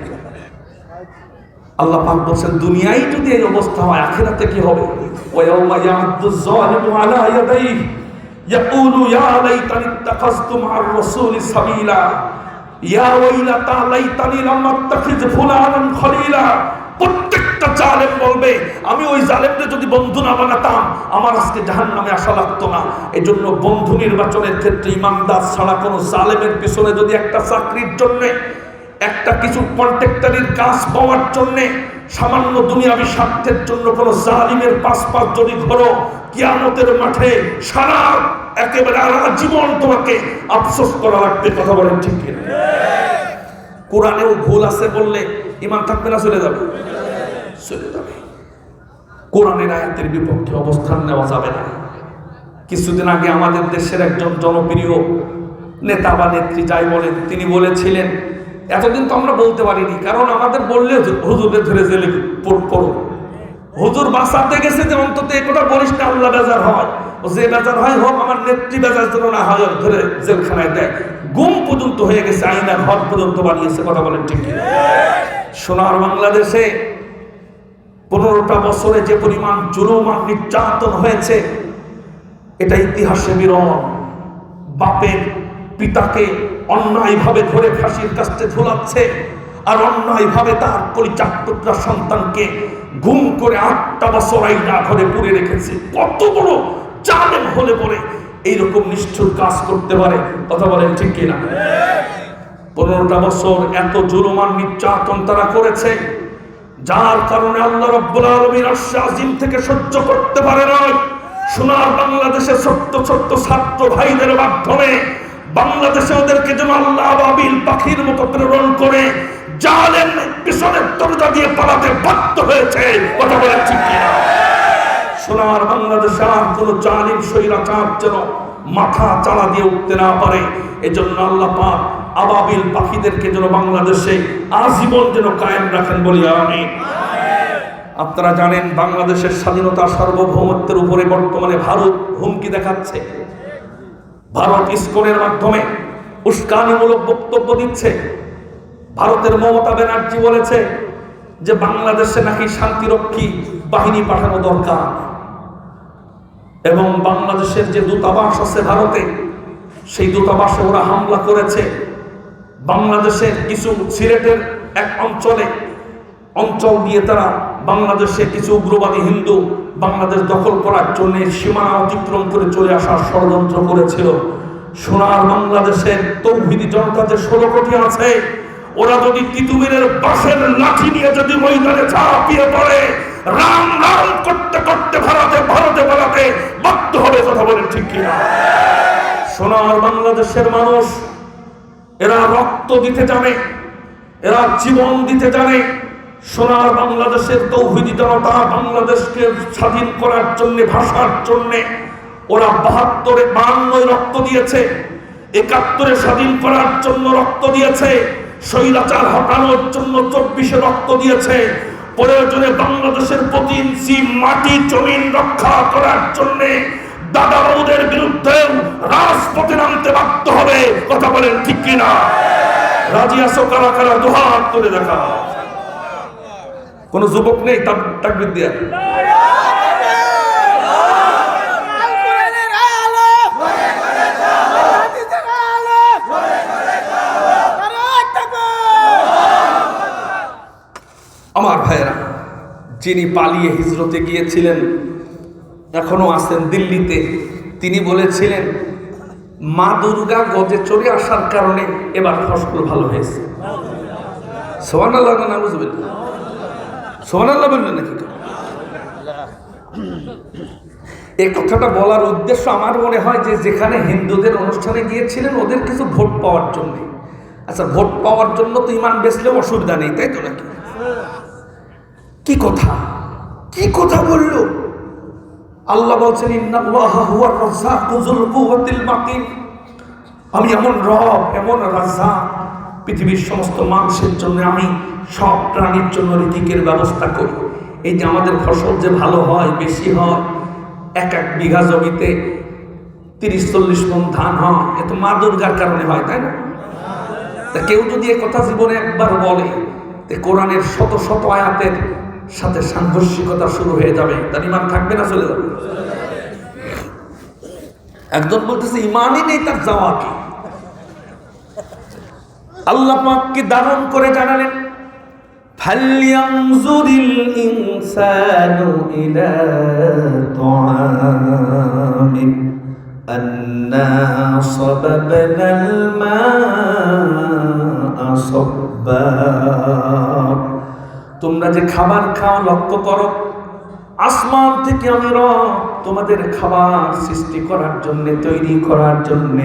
আল্লাহ পাক বলেন দুনিয়ায় যদি এই অবস্থা হয় আখিরাতে কি হবে? ওয়ায়াউমা ইয়া'আদ্দু যালিমু আলা ইয়াদাইহি ইয়াকুলু ইয়া লাইতানি ইত্তাখাযতু মা'আর রাসূলি সাবিলা ইয়া ওয়াইলাতা লাইতানি লাম আত্তাখিয ফুলানান খলিলা। প্রত্যেকটা জালেম বলবে আমি ওই জালেমকে যদি বন্ধু না বানাতাম আমার আজকে জাহান্নামে আসা লাগতো না। এজন্য বন্ধু নির্বাচনের ক্ষেত্রে ইমানদার ছাড়া কোনো জালেমের পিছনে যদি একটা চাকরির জন্য, একটা কিছু কন্ট্রাক্টরির কাজ পাওয়ার জন্য, সামান্য দুনিয়াবি স্বার্থের জন্য কোনো জালিমের পাশ যদি ঘোরো, কিয়ামতের মাঠে সারা একেবারে আজীবন তোমাকে আফসোস করা লাগবে। কথা বলেন ঠিক কিনা? কোরআনেও ভুল আছে বললে ঈমান থাকবে না? চলে যাবে, চলে যাবে। কোরআনের আয়াতের বিপক্ষে অবস্থান নেওয়া যাবে না। কিছুদিন আগে আমাদের দেশের একজন জনপ্রিয় নেতা বা নেত্রী যাই বলেন, তিনি বলেছিলেন, এতদিন তো আমরা বলতে পারিনি, কারণ আমাদের বললে হুজুরদের ধরে জেলে পড়ো। হুজুর বাঁচাতে গেছে যে অন্তত এই কথা বলিস না, আল্লাহ বেজার হয়, যে বেজার হয় হোক, আমার নেত্রী বেজার যেন না হয়, ধরে জেলখানায় দেয়। গুম পর্যন্ত হয়ে গেছে, আইনা ঘর পর্যন্ত বানিয়েছে। কথা বলেন ঠিক কি? সোনার বাংলাদেশে 15টা বছরে যে পরিমাণ জুলুম আর নির্যাতন হয়েছে এটা ইতিহাসে বিরল। বাপের পিতাকে অন্যায়ভাবে ধরে ফাঁসির কাস্টে ঝুলাচ্ছে, আর অন্যায়ভাবে তার পরিচারিকা সন্তানকে গুম করে 8টা বছর আইনা ঘরে পুরে রেখেছে। কত বড় জালেম হলে পরে এইরকম নিষ্ঠুর কাজ করতে পারে? কথা বলেন ঠিক কিনা? 15টা বছর এত জুলুম আর নির্যাতন তারা করেছে, যার কারণে আল্লাহ রাব্বুল আলামিন আরশে আজিম থেকে সহ্য করতে পারে না। সোনার বাংলাদেশে ছোট্ট ছোট্ট ছাত্র ভাইদের মাধ্যমে বাংলাদেশে ওদেরকে যেন আল্লাহ আবাবিল পাখির মতো প্রেরণ করে জালেম পিছনের দরজা দিয়ে পালাতে বাধ্য হয়েছে। কথা বলেন ঠিক কিনা? সোনার বাংলাদেশে আর কোন জালিম স্বৈরাচার যেন মাথা চালা দিয়ে উঠতে না পারে, এজন্য আল্লাহ পাক আবাবিল পাখিদেরকে যেন বাংলাদেশে আজীবন যেন কায়েম রাখেন বলি আমিন। আপনারা জানেন বাংলাদেশের স্বাধীনতা সার্বভৌমত্বের উপরে বর্তমানে ভারত হুমকি দেখাচ্ছে। ভারত ইসকনের মাধ্যমে উস্কানিমূলক বক্তব্য দিচ্ছে। ভারতের মমতা ব্যানার্জি বলেছে যে বাংলাদেশে নাকি শান্তিরক্ষী বাহিনী পাঠানো দরকার, এবং বাংলাদেশের যে দূতাবাস আছে ভারতে, সেই দূতাবাসে ওরা হামলা করেছে। বাংলাদেশের কিছু সিলেটের এক অঞ্চল দিয়ে তারা বাংলাদেশে কিছু উগ্রবাদী হিন্দু বাংলাদেশ দখল করার জন্য সীমানা অতিক্রম করে চলে আসার ষড়যন্ত্র করেছিল। সোনার বাংলাদেশের তৌহিদি জনতা যে 16 কোটি আছে, ওরা যদি তিতুমিরের বাঁশের লাঠি নিয়ে যদি ময়দানে ঝাঁপিয়ে পড়ে, রাম রাম করতে করতে ভারতে পালাতে বাধ্য হবে। কথা বলেন ঠিক কিনা? সোনার বাংলাদেশের মানুষ এরা রক্ত দিতে জানে, এরা জীবন দিতে জানে। সোনার বাংলাদেশের তৌহিদি জনতা বাংলাদেশকে স্বাধীন করার জন্য, ভাষার জন্য ওরা 72-এ 52 রক্ত দিয়েছে, 71-এ স্বাধীন করার জন্য রক্ত দিয়েছে, স্বৈরাচার হটানোর জন্য 24-এ রক্ত দিয়েছে, প্রয়োজনে বাংলাদেশের প্রতি ইঞ্চি মাটি জমিন রক্ষা করার জন্য দাদা বাবুদের বিরুদ্ধে রাজপথে নামতে বাধ্য হবে। কথা বলেন ঠিক কিনা? রাজি আছো কারা কারা? দুহাত তুলে দেখা। কোন যুবক নেই তাকবীর দিয়া? আমার ভাইয়েরা, যিনি পালিয়ে হিজরতে গিয়েছিলেন, এখনো আছেন দিল্লিতে, তিনি বলেছিলেন মা দুর্গা গজে চড়ে আসার কারণে এবার ফসল ভালো হয়েছে। সুবহানাল্লাহ না বুঝবেন? সুবহানাল্লাহ বললেন নাকি? এই কথাটা বলার উদ্দেশ্য আমার মনে হয় যে যেখানে হিন্দুদের অনুষ্ঠানে গিয়েছিলেন ওদের কিছু ভোট পাওয়ার জন্য। আচ্ছা, ভোট পাওয়ার জন্য তো ইমান বেচলেও অসুবিধা নেই, তাই তো নাকি? কি কথা বললো? আল্লাহ বলছেন ইন্নাল্লাহা হুয়ার রাজ্জাকু যুল কুওয়াতিল মাতিন, আমি এমন রব, এমন রাজ্জাক, পৃথিবীর সমস্ত মানুষের জন্য আমি সব প্রাণীর জন্য রিজিকের ব্যবস্থা করি। এই যে আমাদের ফসল যে ভালো হয়, বেশি হয়, এক বিঘা জমিতে 30-40 মণ ধান হয়, এ তো মা দুর্গার কারণে হয়, তাই না? তা কেউ যদি এ কথা জীবনে একবার বলে কোরআনের শত শত আয়াতের সাথে সাংঘর্ষিকতা শুরু হয়ে যাবে, তার ইমান থাকবে না, চলে যাবে। একজন বলতেছে ইমানই নেই, তার যাওয়া কি? আল্লাহ পাক কি দারুণ করে জানালেন, ফালইয়ানজুরিল ইনসানু ইলা তুআমিন আন্না সাবাবনাল মা'a সাব্বা। তোমরা যে খাবার খাও লক্ষ্য করো, আসমান থেকে আমি রব তোমাদের খাবার সৃষ্টি করার জন্য, তৈরি করার জন্য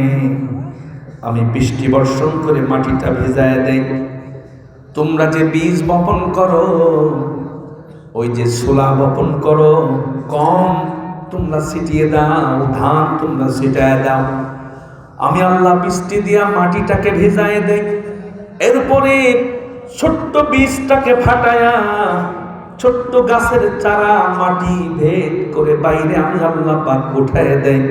আমি বৃষ্টি বর্ষণ করে মাটিটা ভেজায় দেই। তোমরা যে বীজ বপন করো, ওই যে ছোলা বপন করো, কম তোমরা ছিটিয়ে দাও, ধান তোমরা ছিটায় দাও, আমি আল্লাহ বৃষ্টি দিয়া মাটিটাকে ভেজায় দেই। এরপরে ছোট্ট বীজটাকে ফাটায়া ছোট্ট গাছের চারা মাটি ভেদ করে বাইরে আমি আল্লাহ পাক উঠায় দেই।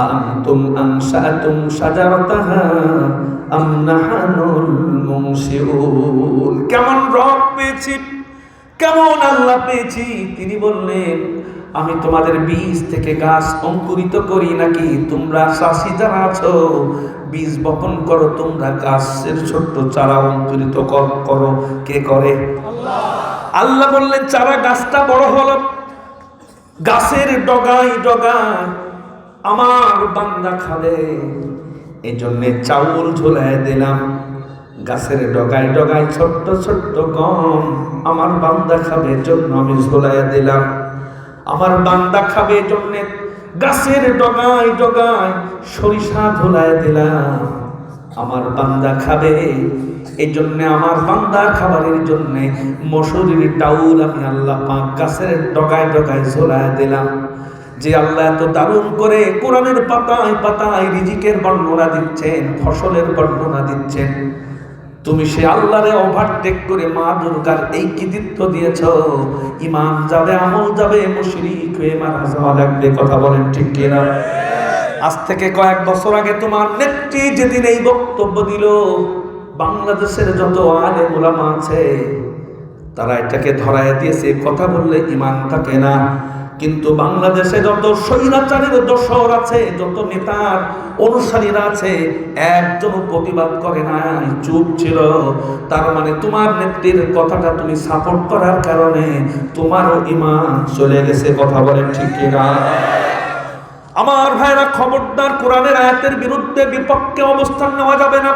আনতুম আনশাতুম শাজারাতাহা আম নাহনুল মুনশিউন। কেমন রব পেয়েছি, কেমন আল্লাহ পেয়েছি। তিনি বললেন, আমি তোমাদের বীজ থেকে গাছ অঙ্কুরিত করি নাকি তোমরা চাষি যারা আছো বীজ বপন করো, তোমরা গাছের ছোট্ট চারা অঙ্কুরিত করো, কে করে? আল্লাহ বললেন, চারা গাছটা বড় হলো, গাছের ডগায় ডগায় আমার বান্দা খাবে, এই জন্যে চাউল ঝোলায় দিলাম। গাছের ডগায় ডগায় ছোট্ট ছোট্ট গম আমার বান্দা খাবে, জন্য আমি ঝোলায় দিলাম। আমার বান্দা খাবে জন্য গাছের ডগায় ডগায় সরিষা ঝোলায় দিলাম। আমার বান্দা খাবে, এই জন্য আমার বান্দা খাবারের জন্য মসুরির ডাউল আমি আল্লাহ পাক গাছের ডগায় ডগায় ঝোলায় দিলাম। যে আল্লাহ এত দারুণ করে কোরআনের পাতায় পাতায় রিজিকের বর্ণনা দিচ্ছেন, ফসলের বর্ণনা দিচ্ছেন, তুমি সে আল্লাহরে ওভারটেক করে মা দুর্গার এই কৃতিত্ব দিয়েছ, ইমান যাবে, আমল যাবে, মুশরিক হয়ে মারা যাওয়া লাগবে। কথা বলেন ঠিক কিনা? আজ থেকে কয়েক বছর আগে তোমার নেত্রী যেদিন এই বক্তব্য দিল, বাংলাদেশের যত আলেম ওলামা আছে তারা এটাকে ধরায় দিয়েছে, কথা বললে ইমান থাকে না। কিন্তু বাংলাদেশে যত স্বৈরাচারের দোসর আছে, যত নেতার অনুসারীরা আছে, একজন প্রতিবাদ করে নাই, চুপ ছিল। তার মানে তোমার নেত্রীর কথাটা তুমি সাপোর্ট করার কারণে তোমারও ঈমান চলে গেছে। কথা বলেন ঠিক কিনা? আমার ভাইরা, খবরদার কোরআনের আয়াতের বিরুদ্ধে বিপক্ষে অবস্থান নেওয়া যাবে না।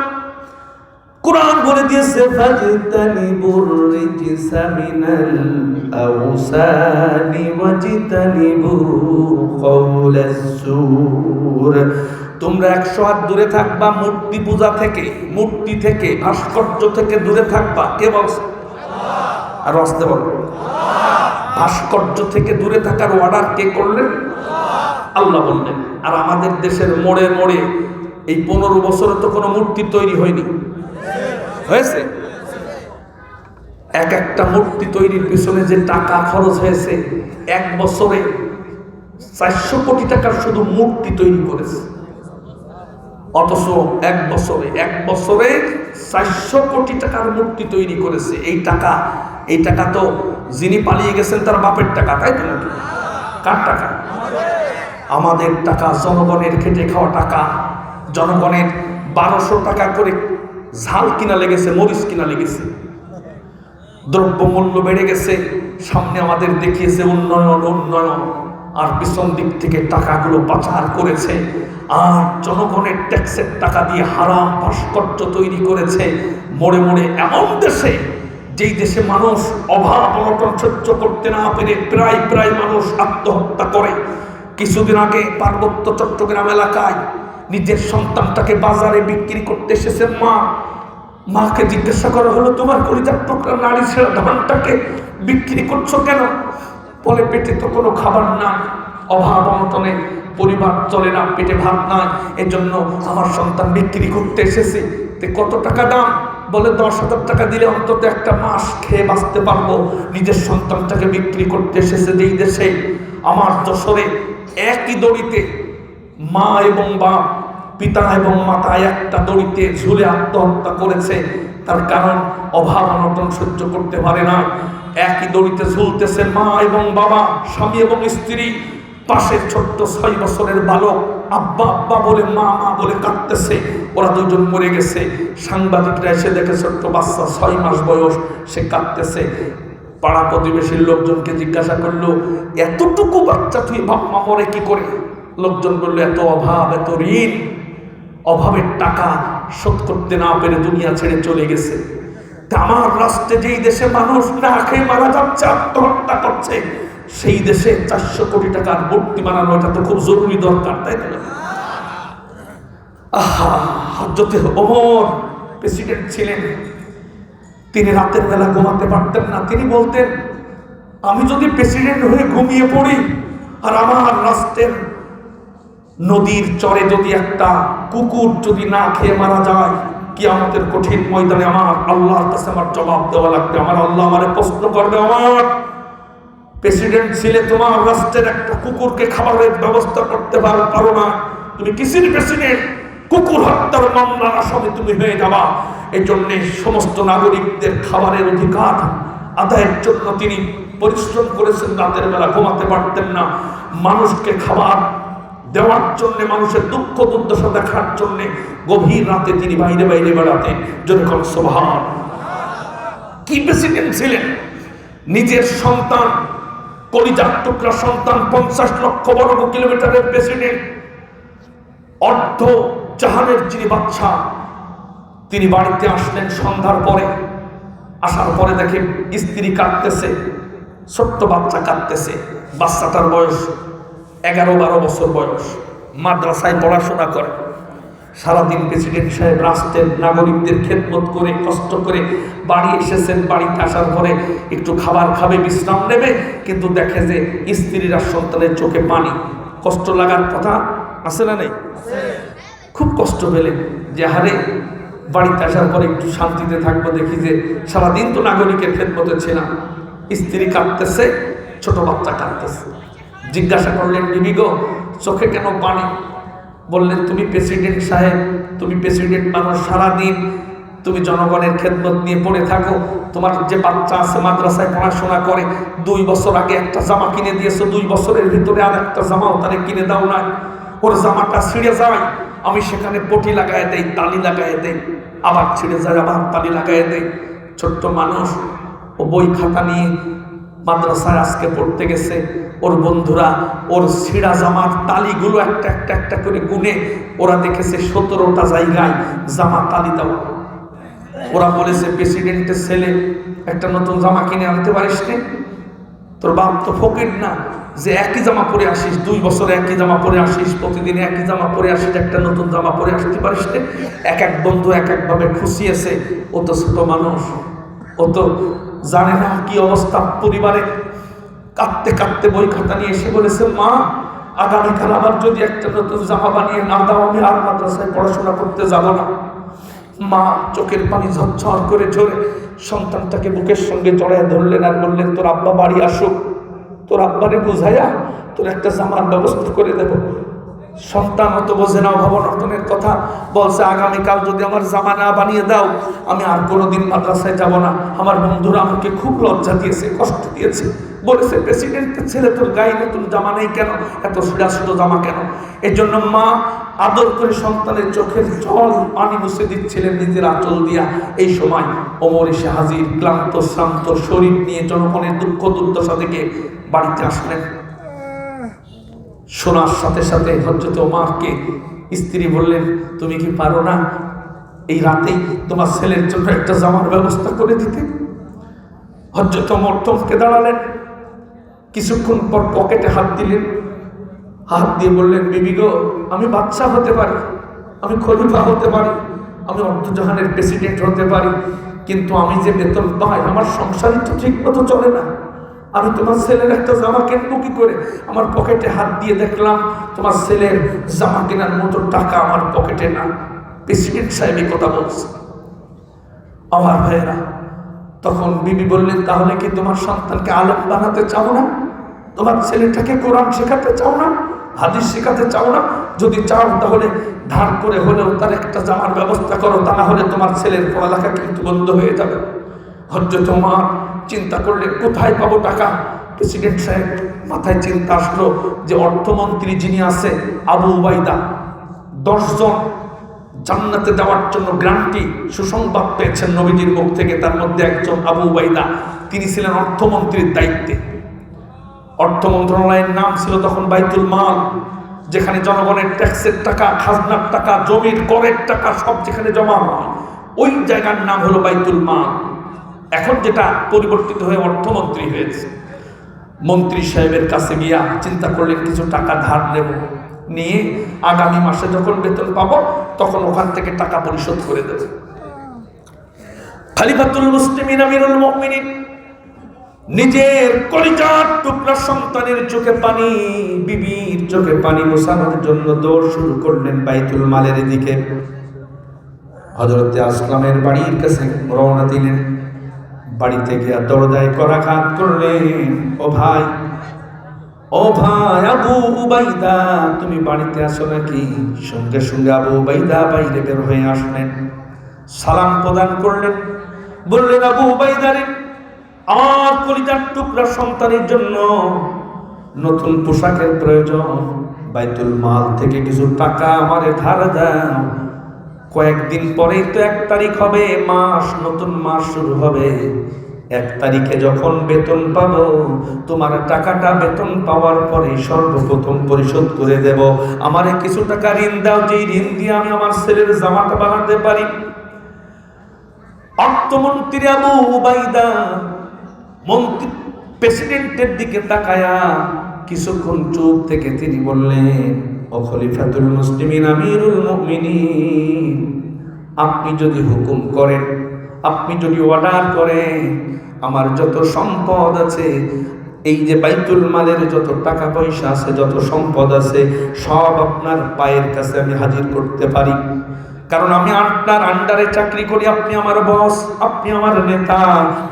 কোরআন বলে দিয়েছে, ফাজতানিবুর রিজসা মিনাল আওসানি ওয়াজতানিবু কাওলাস সূর। তোমরা 100 হাত দূরে থাকবা মূর্তি পূজা থেকে, মূর্তি থেকে, ভাস্কর্য থেকে দূরে থাকবা। কে বলছে? আল্লাহ। আর আসতে বলো, ভাস্কর্য থেকে দূরে থাকার অর্ডার কে করলেন? আল্লাহ বললেন। আর আমাদের দেশের মোড়ে মোড়ে এই 15 বছরে তো কোনো মূর্তি তৈরি হয়নি, হয়েছে? এক একটা মূর্তি তৈরির পিছনে যে টাকা খরচ হয়েছে, 1 বছরে 400 কোটি টাকার শুধু মূর্তি তৈরি করেছে। অথচ 1 বছরে 400 কোটি টাকার মূর্তি তৈরি করেছে। এই টাকা তো যিনি পালিয়ে গেছেন তার বাপের টাকা, তাই তো নাকি? কার টাকা? আমাদের টাকা, জনগণের খেটে খাওয়া টাকা। জনগণের 1200 টাকা করে ঝাল কিনা লেগেছে, মরিচ কিনা লেগেছে। দ্রব্যমূল্য বেড়ে গেছে, সামনে আমাদের দেখিয়েছে উন্নয়ন উন্নয়ন, আর পিছন দিক থেকে টাকাগুলো পাচার করেছে। আর জনগণের ট্যাক্সের টাকা দিয়ে হারাম ভাস্কর্য তৈরি করেছে মোড়ে মোড়ে। এমন দেশে, যেই দেশে মানুষ অভাব অনটন সহ্য করতে না পেরে প্রায় মানুষ আত্মহত্যা করে। কিছুদিন আগে পার্বত্য চট্টগ্রাম এলাকায় নিজের সন্তানটাকে বাজারে বিক্রি করতে এসেছে মাকে জিজ্ঞাসা করা হলো, তোমার কলিজার টুকরা নারী ছেড়ে ধানটাকে বিক্রি করছো কেন? বলে, পেটে তো কোনো খাবার নাই, অভাব অনটনে পরিবার চলে না, পেটে ভাত নাই, এজন্য আমার সন্তান বিক্রি করতে এসেছে। কত টাকা দাম? বলে 10,000 টাকা দিলে অন্তত একটা মাস খেয়ে বাঁচতে পারবো। নিজের সন্তানটাকে বিক্রি করতে এসেছে। যেই দেশে আমার যশোরে একই দড়িতে মা এবং বাপ পিতা এবং মাতা একটা দড়িতে ঝুলে আত্মহত্যা করেছে, তার কারণ অভাব অনটন সহ্য করতে পারে না। একই দড়িতে ঝুলতেছে মা এবং বাবা, স্বামী এবং স্ত্রী। পাশের ছোট্ট 6 বছরের বালক আব্বা আব্বা বলে, মা মা বলে কাঁদতেছে। ওরা দুজন মরে গেছে। সাংবাদিকরা এসে দেখে ছোট্ট বাচ্চা 6 মাস বয়স, সে কাঁদতেছে। পাড়া প্রতিবেশীর লোকজনকে জিজ্ঞাসা করলো, এতটুকু বাচ্চা তুই বাপ মা মরে কি করে? লোকজন বললো, এত অভাব, এত ঋণ, অভাবের টাকা শোধ করতে না পেরে দুনিয়া ছেড়ে চলে গেছে। আমার রাষ্ট্রে যেই দেশে মানুষ না খেয়ে মারা যাচ্ছে, আত্মহত্যা করছে, সেই দেশে 400 কোটি টাকার মূর্তি বানানো, এটা তো খুব জরুরি দরকার, তাই না? হযরতে ওমর প্রেসিডেন্ট ছিলেন, তিনি রাতের বেলা ঘুমাতে পারতেন না। তিনি বলতেন, আমি যদি প্রেসিডেন্ট হয়ে ঘুমিয়ে পড়ি আর আমার রাষ্ট্রের নদীর চরে যদি একটা কুকুর যদি না খেয়ে মারা যায়, কিয়ামতের কঠিন ময়দানে আমার আল্লাহর কাছে আমার জবাব দেওয়া লাগবে। আমার আল্লাহ আমারে প্রশ্ন করবে, আমার প্রেসিডেন্ট ছিলে, তোমার রাষ্ট্রের একটা কুকুরকে খাবারের ব্যবস্থা করতে পারো না, তুমি কিসের প্রেসিডেন্ট? কুকুর হত্যার মামলার আসামি তুমি হয়ে যাবা। এই জন্য সমস্ত নাগরিকদের খাবারের অধিকার আদায়ের জন্য তিনি পরিশ্রম করেছেন। রাতের বেলা ঘুমাতে পারতেন না। মানুষকে খাবার দেওয়ার জন্য, মানুষের দুঃখ দুর্দশা দেখার জন্য গভীর রাতে তিনি বাইরে বাইরে বেড়াতেন। যখন সুবহান, কি প্রেসিডেন্ট ছিলেন! নিজের সন্তান, কলিজার টুকরা সন্তান, 50 লক্ষ বর্গ কিলোমিটারের প্রেসিডেন্ট, অর্ধ জাহানের যিনি বাদশা, তিনি বাড়িতে আসলেন সন্ধ্যার পরে। আসার পরে দেখেন স্ত্রী কাঁদতেছে, ছোট্ট বাচ্চা কাঁদতেছে। বাচ্চাটার বয়স 11-12 বছর বয়স, মাদ্রাসায় পড়াশোনা করে। সারাদিন প্রেসিডেন্ট সাহেব রাষ্ট্রের নাগরিকদের খেদমত করে কষ্ট করে বাড়ি এসেছেন। বাড়িতে আসার পরে একটু খাবার খাবে, বিশ্রাম নেবে, কিন্তু দেখে যে স্ত্রীর আর সন্তানের চোখে পানি। কষ্ট লাগার কথা আছে না নেই? খুব কষ্ট পেলেন যে হারে বাড়িতে আসার পরে একটু শান্তিতে থাকবো, দেখি যে সারাদিন তো নাগরিকের খেদমতে ছিলাম। স্ত্রী কাঁদতেছে, ছোট বাচ্চা কাঁদতেছে। জিজ্ঞাসা করলেন, বিবি গো, চোখে কেন পানি? বললেন, তুমি প্রেসিডেন্ট সাহেব, তুমি প্রেসিডেন্ট মানুষ, সারাদিন তুমি জনগণের খেদমত নিয়ে পড়ে থাকো। তোমার যে বাচ্চা আছে মাদ্রাসায় পড়াশোনা করে, 2 বছর আগে একটা জামা কিনে দিয়েছো, 2 বছরের ভিতরে আর একটা জামাও তারে কিনে দাও না। ওর জামাটা ছিঁড়ে যায়, আমি সেখানে পটি লাগাই দেই, তালি লাগাই দেই, আবার ছিঁড়ে যায়, আবার তালি লাগাই দেই। ছোট্ট মানুষ, ও বই খাতা নিয়ে মাদ্রাসায় আজকে পড়তে গেছে। ওর বন্ধুরা ওর ছিঁড়া জামার তালিগুলো একটা একটা একটা করে গুনে ওরা দেখেছে 17টা জায়গায় জামা তালি দেওয়া। ওরা বলেছে, প্রেসিডেন্টের ছেলে, একটা নতুন জামা কিনে আনতে পারিস নে? তোর বাপ তো ফকির না যে একই জামা পরে আসিস, 2 বছরে একই জামা পরে আসিস, প্রতিদিন একই জামা পরে আসিস, একটা নতুন জামা পরে আসতে পারিস নে? এক এক বন্ধু এক একভাবে খুশিয়েছে। ও তো ছোট মানুষ, ও তো জানে না কি অবস্থা পরিবারে। কাঁদতে কাঁদতে বই খাতা নিয়ে এসে বলেছে, মা, আগামীকাল আবার যদি একটা নতুন জামা বানিয়ে না দাও, আমি আর মাদ্রাসায় পড়াশোনা করতে যাব না। মা চোখের পানি ঝরঝর করে ঝরে সন্তানটাকে বুকের সঙ্গে জড়ায় ধরলেন আর বললেন, তোর আব্বা বাড়ি আসুক, তোর আব্বারে বুঝাইয়া তোর একটা জামার ব্যবস্থা করে দেব। সন্তান অত বোঝে না, অভাব অনটনের কথা, বলছে, আগামীকাল যদি আমার জামা না বানিয়ে দাও, আমি আর কোনোদিন মাদ্রাসায় যাব না। আমার বন্ধুরা আমাকে খুব লজ্জা দিয়েছে, কষ্ট দিয়েছে, বলেছে, প্রেসিডেন্টের ছেলে, তোর গায়ে নতুন জামা নেই কেন, এত সিধা জামা কেন? এর জন্য মা আদর করে সন্তানের চোখের জল পানি মুছে দিচ্ছিলেন নিজের আঁচল দিয়া। এই সময় ওমর এসে হাজির, ক্লান্ত শ্রান্ত শরীর নিয়ে জনগণের দুঃখ দুর্দশা থেকে বাড়িতে আসলেন। শোনার সাথে সাথে হযরত ওমরকে স্ত্রী বললেন, তুমি কি পারো না এই রাতেই তোমার ছেলের জন্য একটা জামার ব্যবস্থা করে দিতে? হযরত ওমর থমকে দাঁড়ালেন। কিছুক্ষণ পর পকেটে হাত দিলেন, হাত দিয়ে বললেন, বিবি গো, আমি বাদশা হতে পারি, আমি খলিফা হতে পারি, আমি অর্ধজাহানের প্রেসিডেন্ট হতে পারি, কিন্তু আমি যে বেতন পাই, আমার সংসারই তো ঠিক মতো চলে না। আমি তোমার ছেলের একটা জামা কিনবো কি করে? আমার পকেটে হাত দিয়ে দেখলাম তোমার ছেলের জামা কেনার মতো টাকা আমার পকেটে না। প্রেসিডেন্ট সাহেব এই কথা বলছে। আমার ভাইয়েরা, তখন বিবি বললেন, তাহলে কি তোমার সন্তানকে আলেম বানাতে চাও না? তোমার ছেলেটাকে কোরআন শেখাতে চাও না, হাদিস শেখাতে চাও না? যদি চাও তাহলে ধার করে হলেও তার একটা জামার ব্যবস্থা করো, তা না হলে তোমার ছেলের পড়ালেখা কিন্তু বন্ধ হয়ে যাবে। হযরত ওমর চিন্তা করলেন কোথায় পাবো টাকা। প্রেসিডেন্ট সাহেব মাথায় চিন্তা আসলো যে অর্থমন্ত্রী যিনি আছে আবু উবাইদা, 10 জন জান্নাতে দেওয়ার জন্য গ্যারান্টি সুসংবাদ পেয়েছেন নবীজির মুখ থেকে। তার মধ্যে একজন আবু উবাইদা, তিনি ছিলেন অর্থমন্ত্রীর দায়িত্বে। অর্থ মন্ত্রণালয়ের নাম ছিল তখন বাইতুল মাল, যেখানে জনগণের ট্যাক্সের টাকা, খাজনার টাকা, জমির করের টাকা সব যেখানে জমা হয়, ওই জায়গার নাম হলো বাইতুল মাল। এখন যেটা পরিবর্তিত হয়ে অর্থমন্ত্রী হয়েছে। মন্ত্রী সাহেবের কাছে গিয়া চিন্তা করলেন কিছু টাকা ধার নেব, নিয়ে আগামী মাসে যখন বেতন পাবো তখন ওখান থেকে টাকা পরিশোধ করে দেব। খলিফাতুল মুসলিমিন আমিরুল মুমিনিন নিজের কলিজার টুকরা সন্তানের চোখে পানি, বিবির চোখে পানি মোছানোর জন্য দৌড় শুরু করলেন বাইতুল মালের দিকে। হযরতে আসলামের বাড়ির কাছে রওনা দিলেন। বাড়িতে গিয়া দরজায় করাঘাত করলেন, ও ভাই, ও ভাই আবু উবাইদা, তুমি বাড়িতে আসো নাকি? সঙ্গে সঙ্গে আবু উবাইদা বাইরে বের হয়ে আসলেন, সালাম প্রদান করলেন, বললেন আবু উবাইদা রে, আমার কলিজার টুকরা সন্তানের জন্য নতুন পোশাকের প্রয়োজন, বাইতুল মাল থেকে কিছু টাকা আমারে ধার দাও। কয়েকদিন পরেই তো 1 তারিখ হবে, মাস, নতুন মাস শুরু হবে। 1 তারিখে যখন বেতন পাবো, তোমার টাকাটা বেতন পাওয়ার পরে সর্বপ্রথম পরিশোধ করে দেব। আমারে কিছু টাকা ঋণ দাও, যে ঋণ দিয়ে আমি আমার ছেলের জামাটা বানাতে পারি। অর্থমন্ত্রী আবু উবাইদা মন্ত্রী প্রেসিডেন্টের দিকে তাকায়া কিছুক্ষণ চুপ থেকে তিনি বললেন, ও খলিফাতুল মুসলিমিন আমিরুল মুমিনিন, আপনি যদি হুকুম করেন, আপনি যদি অর্ডার করেন, আমার যত সম্পদ আছে, এই যে বাইতুল মালের যত টাকা পয়সা আছে, যত সম্পদ আছে, সব আপনার পায়ের কাছে আমি হাজির করতে পারি। কারণ আমি আপনার আন্ডারে চাকরি করি, আপনি আমার বস, আপনি আমার নেতা,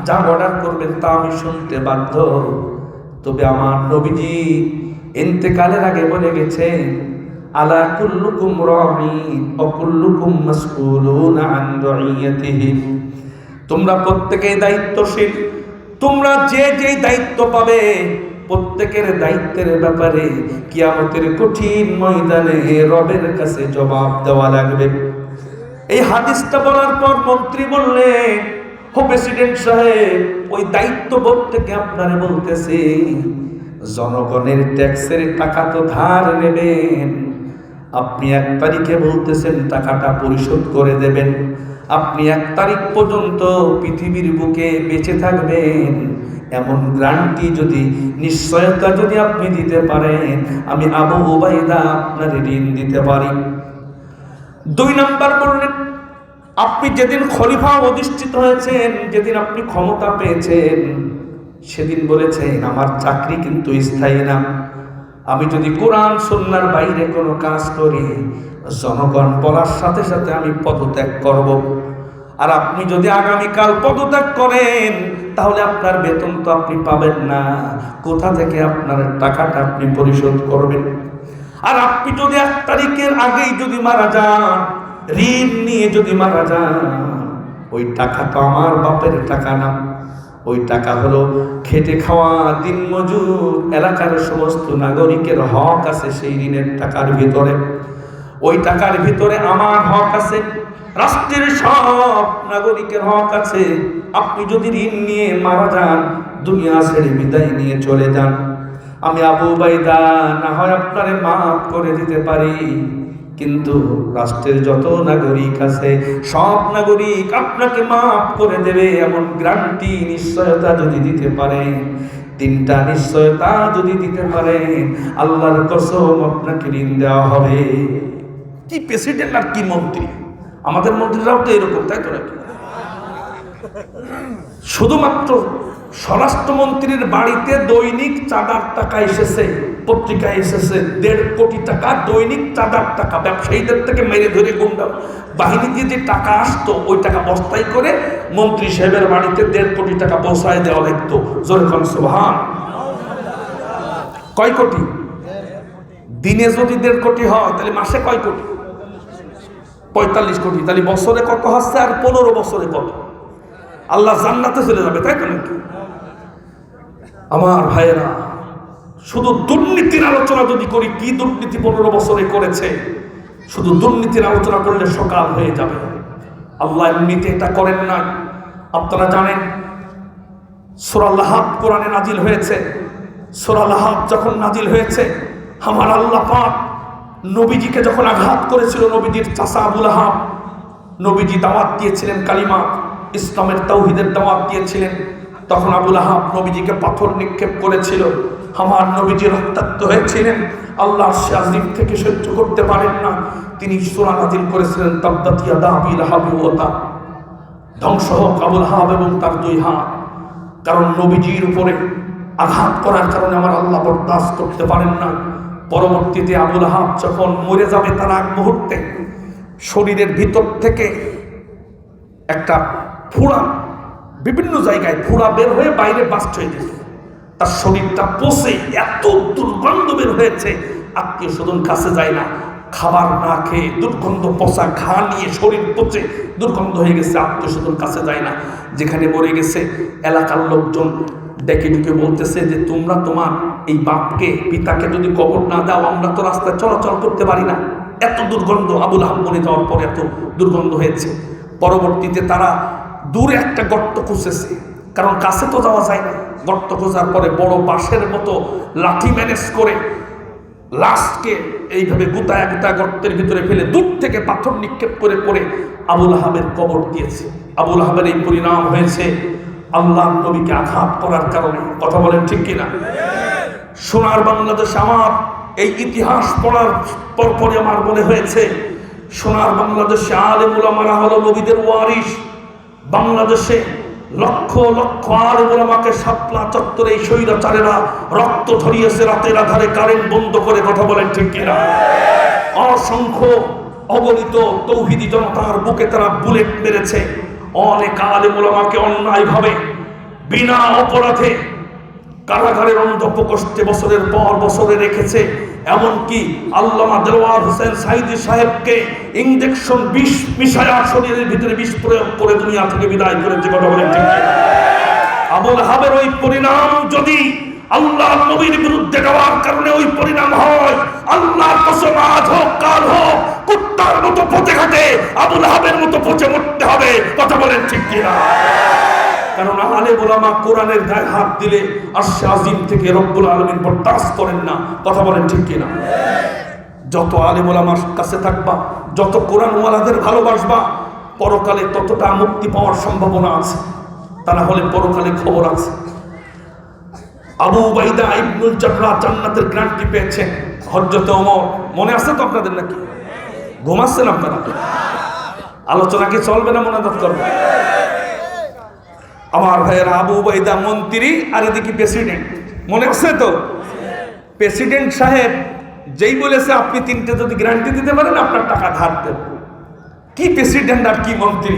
যা অর্ডার করবেন তা আমি শুনতে বাধ্য। তবে আমার নবীজি ইন্তেকালের আগে বলে গেছে, আলা কুল্লুকুম রাঈন ওয়া কুল্লুকুম মাসউলুন আন রাইয়াতিহি, তোমরা প্রত্যেকেই দায়িত্বশীল, তোমরা যে যে দায়িত্ব পাবে প্রত্যেকের দায়িত্বের ব্যাপারে কিয়ামতের কঠিন ময়দানে রবের কাছে জবাব দেওয়া লাগবে। এই হাদিসটা বলার পর মন্ত্রী বললেন, ও প্রেসিডেন্ট সাহেব, ওই দায়িত্ববোধ থেকে আপনারা বলতেছি, জনগণের ট্যাক্সের টাকা তো ধার নেবেন, আপনি 1 তারিখে বলতেছেন টাকাটা পরিশোধ করে দেবেন। আপনি 1 তারিখ পর্যন্ত পৃথিবীর বুকে বেঁচে থাকবেন, এমন গ্যারান্টি যদি, নিশ্চয়তা যদি আপনি দিতে পারেন, আমি আবু উবাইদা আপনার ঋণ দিতে পারি। 2 নাম্বার বললেন, আপনি যেদিন খলিফা অধিষ্ঠিত হয়েছেন, যেদিন আপনি ক্ষমতা পেয়েছেন, সেদিন বলেছেন আমার চাকরি কিন্তু স্থায়ী না। আমি যদি কোরআন সুন্নাহর বাইরে কোনো কাজ করি, জনগণ বলার সাথে সাথে আমি পদত্যাগ করব। আর আপনি যদি আগামীকাল পদত্যাগ করেন, তাহলে আপনার বেতন তো আপনি পাবেন না, কোথা থেকে আপনার টাকাটা আপনি পরিশোধ করবেন? আর আপনি যদি 1 তারিখের আগেই যদি মারা যান, ঋণ নিয়ে যদি মারা যান, ওই টাকা তো আমার বাপের টাকা না, ওই টাকা হলো খেটে খাওয়া দিনমজুর এলাকার সমস্ত নাগরিকের হক আছে সেই ঋণের টাকার ভিতরে। ওই টাকার ভিতরে আমার হক আছে, রাষ্ট্রের সব নাগরিকের হক আছে। আপনি যদি ঋণ নিয়ে মারা যান, দুনিয়া ছেড়ে বিদায় নিয়ে চলে যান, আমি আবু উবাইদা না হয় আপনারে মাফ করে দিতে পারি, কিন্তু রাষ্ট্রের যত নাগরিক আছে সব নাগরিক আপনাকে মাফ করে দেবে, এমন গ্যারান্টি, নিশ্চয়তা যদি দিতে পারেন, 3টা নিশ্চয়তা যদি দিতে পারেন, আল্লাহর কসম আপনাকে ঋণ দেওয়া হবে। কি প্রেসিডেন্ট আর কি মন্ত্রী! আমাদের মন্ত্রীরাও তো এরকম, তাই তো নাকি? শুধুমাত্র স্বরাষ্ট্রমন্ত্রীর বাড়িতে দৈনিক চাঁদার টাকা এসেছে, পত্রিকায় এসেছে 1.5 কোটি টাকা দৈনিক চাঁদার টাকা। ব্যবসায়ীদের থেকে মেরে ধরে গুন্ডা বাহিনী দিয়ে যে টাকা আসতো, ওই টাকা বস্তায় করে মন্ত্রী সাহেবের বাড়িতে 1.5 কোটি টাকা পৌঁছায় দেওয়া লাগতো। জোরে কোন সুবহান। কয় কোটি? দিনে যদি 1.5 কোটি হয় তাহলে মাসে কয় কোটি? 45 কোটি। তাহলে বছরে কত হচ্ছে? আর 15 বছরে কত? আল্লাহ জান্নাতে চলে যাবে, তাই তো নাকি? আমার ভাইয়েরা, শুধু দুর্নীতির আলোচনা যদি করি, কি দুর্নীতি 15 বছরে করেছে, শুধু দুর্নীতির আলোচনা করলে সকাল হয়ে যাবে। আল্লাহ এমনিতে এটা করেন না। আপনারা জানেন সূরা লাহাব কোরআনে নাজিল হয়েছে। সূরা লাহাব যখন নাজিল হয়েছে, আমার আল্লাহ পাক নবীজিকে যখন আঘাত করেছিল, নবীজির চাচা আবু লাহাব, নবীজি দাওয়াত দিয়েছিলেন কালিমা, ইসলামের তাওহীদের দাওয়াত দিয়েছিলেন, তখন আবু লাহাব নবীজিকে পাথর নিক্ষেপ করেছিল। আমার নবীজি রক্তাক্ত হয়েছিলেন, আল্লাহর শাজিম থেকে সহ্য করতে পারেন না, তিনি সূরা নাজিল করেছিলেন তাব্বাত ইয়াদা আবি লাহাব ওয়া তাব, ধ্বংস হোক আবু লাহাব এবং তার 2 হাত। কারণ নবীজির উপরে আঘাত করার কারণে আমার আল্লাহ বরদাস্ত করতে পারেন না। পরবর্তীতে আবু লাহাব যখন মরে যাবে, তার আগ মুহূর্তে শরীরের ভিতর থেকে একটা ফোড়া, বিভিন্ন জায়গায় ফোড়া বের হয়ে বাইরে বাস্ট হয়ে গেছে। তার শরীরটা পচে এত দুর্গন্ধ বের হয়েছে, আত্মীয় স্বজন কাছে যায় না। খাবার না খেয়ে দুর্গন্ধ, পচা ঘা নিয়ে শরীর পচে দুর্গন্ধ হয়ে গেছে, আত্মীয় স্বজন কাছে যায় না। যেখানে মরে গেছে, এলাকার লোকজন ডেকে ডেকে বলতেছে যে তোমরা তোমার এই বাপকে, পিতাকে যদি কবর না দাও, আমরা তো রাস্তায় চলাচল করতে পারি না, এত দুর্গন্ধ। আবু লাহাব মরে যাওয়ার পর এত দুর্গন্ধ হয়েছে। পরবর্তীতে তারা দূরে একটা গর্ত খুঁজেছে, কারণ কাছে তো যাওয়া যায় না। গর্ত খোঁজার পরে বড় বাঁশের মতো লাঠি ম্যানেজ করে লাশকে এইভাবে গুতায় গুতায় গর্তের ভিতরে ফেলে দূর থেকে পাথর নিক্ষেপ করে করে আবু লাহাবের কবর দিয়েছে। আবু লাহাবের এই পরিণাম হয়েছে আল্লাহ নবীকে আঘাত করার কারণে। কথা বলেন ঠিক কিনা? সোনার বাংলাদেশ, আমার এই ইতিহাস পড়ার পরপরই আমার মনে হয়েছে, সোনার বাংলাদেশে আলেম উলামারা হলো নবীদের ওয়ারিস। বাংলাদেশে লক্ষ লক্ষ আলেম উলামাকে শাপলা চত্বরে এই স্বৈরাচারেরা রক্ত ঝরিয়েছে রাতের আধারে কারেন্ট বন্ধ করে। কথা বলেন ঠিক কিনা? অসংখ্য অগণিত তৌহিদি জনতার বুকে তারা বুলেট মেরেছে। অনেক আলেম উলামাকে অন্যায়ভাবে বিনা অপরাধে কারাগারের অন্ধপ্রকোষ্ঠে বছরের পর বছরে রেখেছে। এমনকি আল্লামা দেওয়ার হোসেন সাইদি সাহেবকে ইনজেকশন বিষ মিশায়া শরীরের ভিতরে বিষ প্রয়োগ করে দুনিয়া থেকে বিদায় করেছে। কথা বলেন ঠিক? আবু লাহাবের ওই পরিণাম যদি আল্লাহর নবীর বিরুদ্ধে যাওয়ার কারণে ওই পরিণাম হয়, আল্লাহর কসম আজ হোক কাল হোক কুত্তার মতো পচে ঘাটে আবু লাহাবের মতো পচে মরতে হবে। কথা বলেন ঠিক কিনা? কারণ আলেম ওলামা কোরআনের গায়ে হাত দিলে আরশে আজিম থেকে রব্বুল আলামিন বরদাস্ত করেন না। কথা বলেন ঠিক কিনা? যত আলেম ওলামার কাছে থাকবা, যত কোরআন ওয়ালাদের ভালোবাসবা, পরকালে ততটা মুক্তি পাওয়ার সম্ভাবনা আছে। তারা হলে পরকালে খবর আছে। আবু উবাইদা ইবনুল জাররাহ জান্নাতের গ্যারান্টি পেয়েছেন। হযরত ওমর, মনে আছে তো আপনাদের নাকি? ঘুমাচ্ছেন আপনারা? আলোচনা কি চলবে না মোনাজাত করবে? আমার ভাইয়েরা, আবু উবাইদা মন্ত্রী আর এদিকে প্রেসিডেন্ট, মনে আছে তো? প্রেসিডেন্ট সাহেব যেই বলেছে আপনি 3টে যদি গ্যারান্টি দিতে পারেন আপনার টাকা ধার দেব। কি প্রেসিডেন্ট আর কি মন্ত্রী!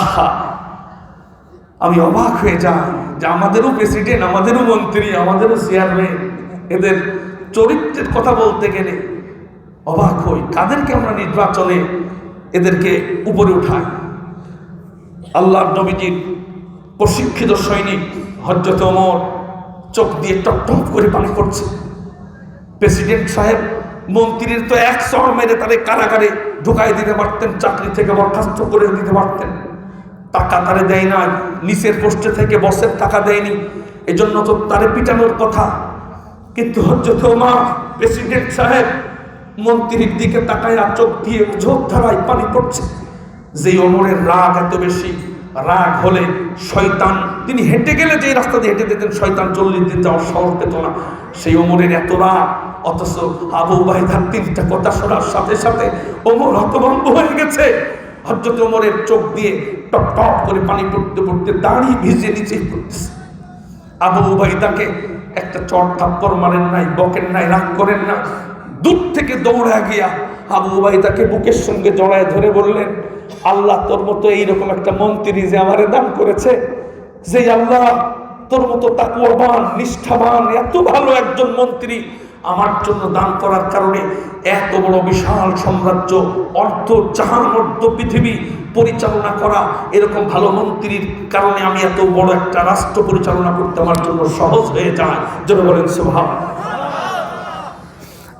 আহা, আমি অবাক হয়ে যাই যে আমাদেরও প্রেসিডেন্ট, আমাদেরও মন্ত্রী, আমাদেরও চেয়ারম্যান, এদের চরিত্রের কথা বলতে গেলে অবাক হই। কাদেরকে আমরা নির্বাচনে এদেরকে উপরে উঠাই। আল্লাহর নবীজির প্রশিক্ষিত সৈনিক হযরত ওমর চোখ দিয়ে টকটক করে পানি পড়ছে। প্রেসিডেন্ট সাহেব মন্ত্রীর তো এক চড় মেরে তাদের কারাগারে ঢুকাই দিতে পারতেন, চাকরি থেকে বরখাস্ত করে দিতে পারতেন। টাকা তারে দেয় না, নিচের পোস্টে থেকে বসের টাকা দেয়নি, এজন্য তো তারে পিটানোর কথা। কিন্তু হযরত ওমর প্রেসিডেন্ট সাহেব মন্ত্রীর দিকে তাকায় আর চোখ দিয়ে ঝোঁক ধারায় পানি পড়ছে। যে ওমরের রাগ এত বেশি, রাগ হলে শয়তান, তিনি হেঁটে গেলে যে রাস্তা দিয়ে হেঁটে দিতেন শয়তান 40 দিন যাওয়ার সাহস পেত না। সেই ওমরের এত রাগ, অথচ আবু উবাইদার 3টা কথা শোনার সাথে সাথে ওমর হতভম্ব হয়ে গেছে। হযরত ওমরের চোখ দিয়ে টপ টপ করে পানি পড়তে পড়তে দাড়ি ভিজে নিচে পড়তেছে। আবু উবাইদাকে একটা চট থাপ্পড় মারেন নাই, বকেন নাই, রাগ করেন না। দূর থেকে দৌড়া গিয়া আবু উবাইদাকে বুকের সঙ্গে জড়ায় ধরে বললেন, আল্লাহ তোর মতো এইরকম একটা মন্ত্রী যে আমারে দান করেছে, যে আল্লাহ তোর মতো তাকওয়াবান নিষ্ঠাবান এত ভালো একজন মন্ত্রী আমার জন্য দান করার কারণে এত বড় বিশাল সাম্রাজ্য, অর্ধ জাহান অর্ধ পৃথিবী পরিচালনা করা, এরকম ভালো মন্ত্রীর কারণে আমি এত বড় একটা রাষ্ট্র পরিচালনা করতে আমার জন্য সহজ হয়ে যায়। যেন বলেন সুবহানাল্লাহ।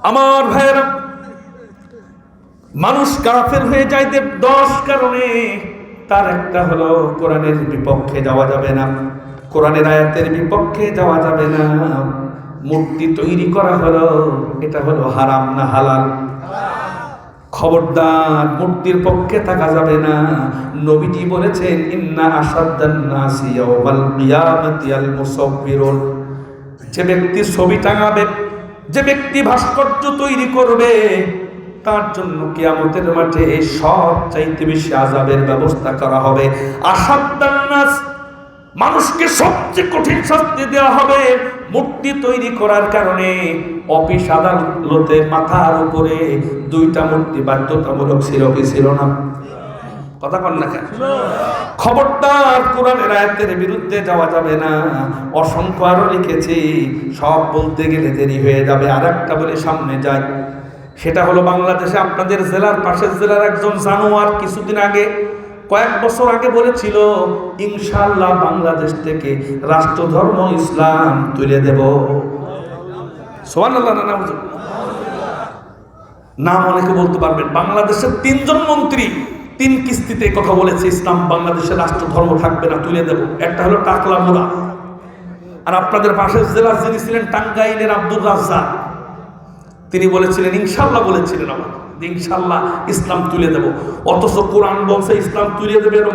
আমার ভাইয়েরা, মানুষ কাফের হয়ে যায় 10 কারণে। তার একটা হলো কোরআনের বিপক্ষে যাওয়া যাবে না, কোরআনের আয়াতের বিপক্ষে যাওয়া যাবে না। মূর্তি তৈরি করা হলো, এটা হলো হারাম না হালাল? খবরদার, মূর্তির পক্ষে থাকা যাবে না। নবীজি বলেছেন ইন্না আশাদ্দান নাসি ইয়াওমাল কিয়ামাতি আল মুসাব্বিরুন। যে ব্যক্তি ছবি টাঙাবে, যে ব্যক্তি ভাস্কর্য তৈরি করবে, তার জন্য কিয়ামতের মাঠে সবচাইতে বেশি আযাবের ব্যবস্থা করা হবে। আশাদ্দান নাস, মানুষকে সবচেয়ে কঠিন শাস্তি দেওয়া হবে মূর্তি তৈরি করার কারণে। অফিস আদালতে মাথার উপরে 2টা মূর্তি বাধ্যতামূলক ছিল কি ছিল না? কথা কন না কেন? খবরদার, কোরআনের আয়াতের বিরুদ্ধে যাওয়া যাবে না। অসংখ্য আরো লিখেছি, সব বলতে গেলে দেরি হয়ে যাবে। আর একটা বলে সামনে যাই, সেটা হলো বাংলাদেশে আপনাদের জেলার পাশের জেলার একজন জানোয়ার কিছুদিন আগে, কয়েক বছর আগে বলেছিল ইনশাআল্লাহ বাংলাদেশ থেকে রাষ্ট্রধর্ম ইসলাম তুলে দেব। সুবহানাল্লাহ। নাম অনেকে বলতে পারবেন। বাংলাদেশের 3 জন মন্ত্রী 3 কিস্তিতে কথা বলেছে ইসলাম বাংলাদেশের রাষ্ট্রধর্ম থাকবে না, তুলে দেব। একটা হলো টাকলা মুরা, আর আপনাদের পাশের জেলার যিনি ছিলেন টাঙ্গাইলের আব্দুর রাজ্জাক, তিনি বলেছিলেন ইনশাআল্লাহ, বলেছিলেন আমার ইনশাআল্লাহ ইসলাম তুলে দেব। অথচ কোরআন বলছে ইসলাম তুলে দেবে, এবং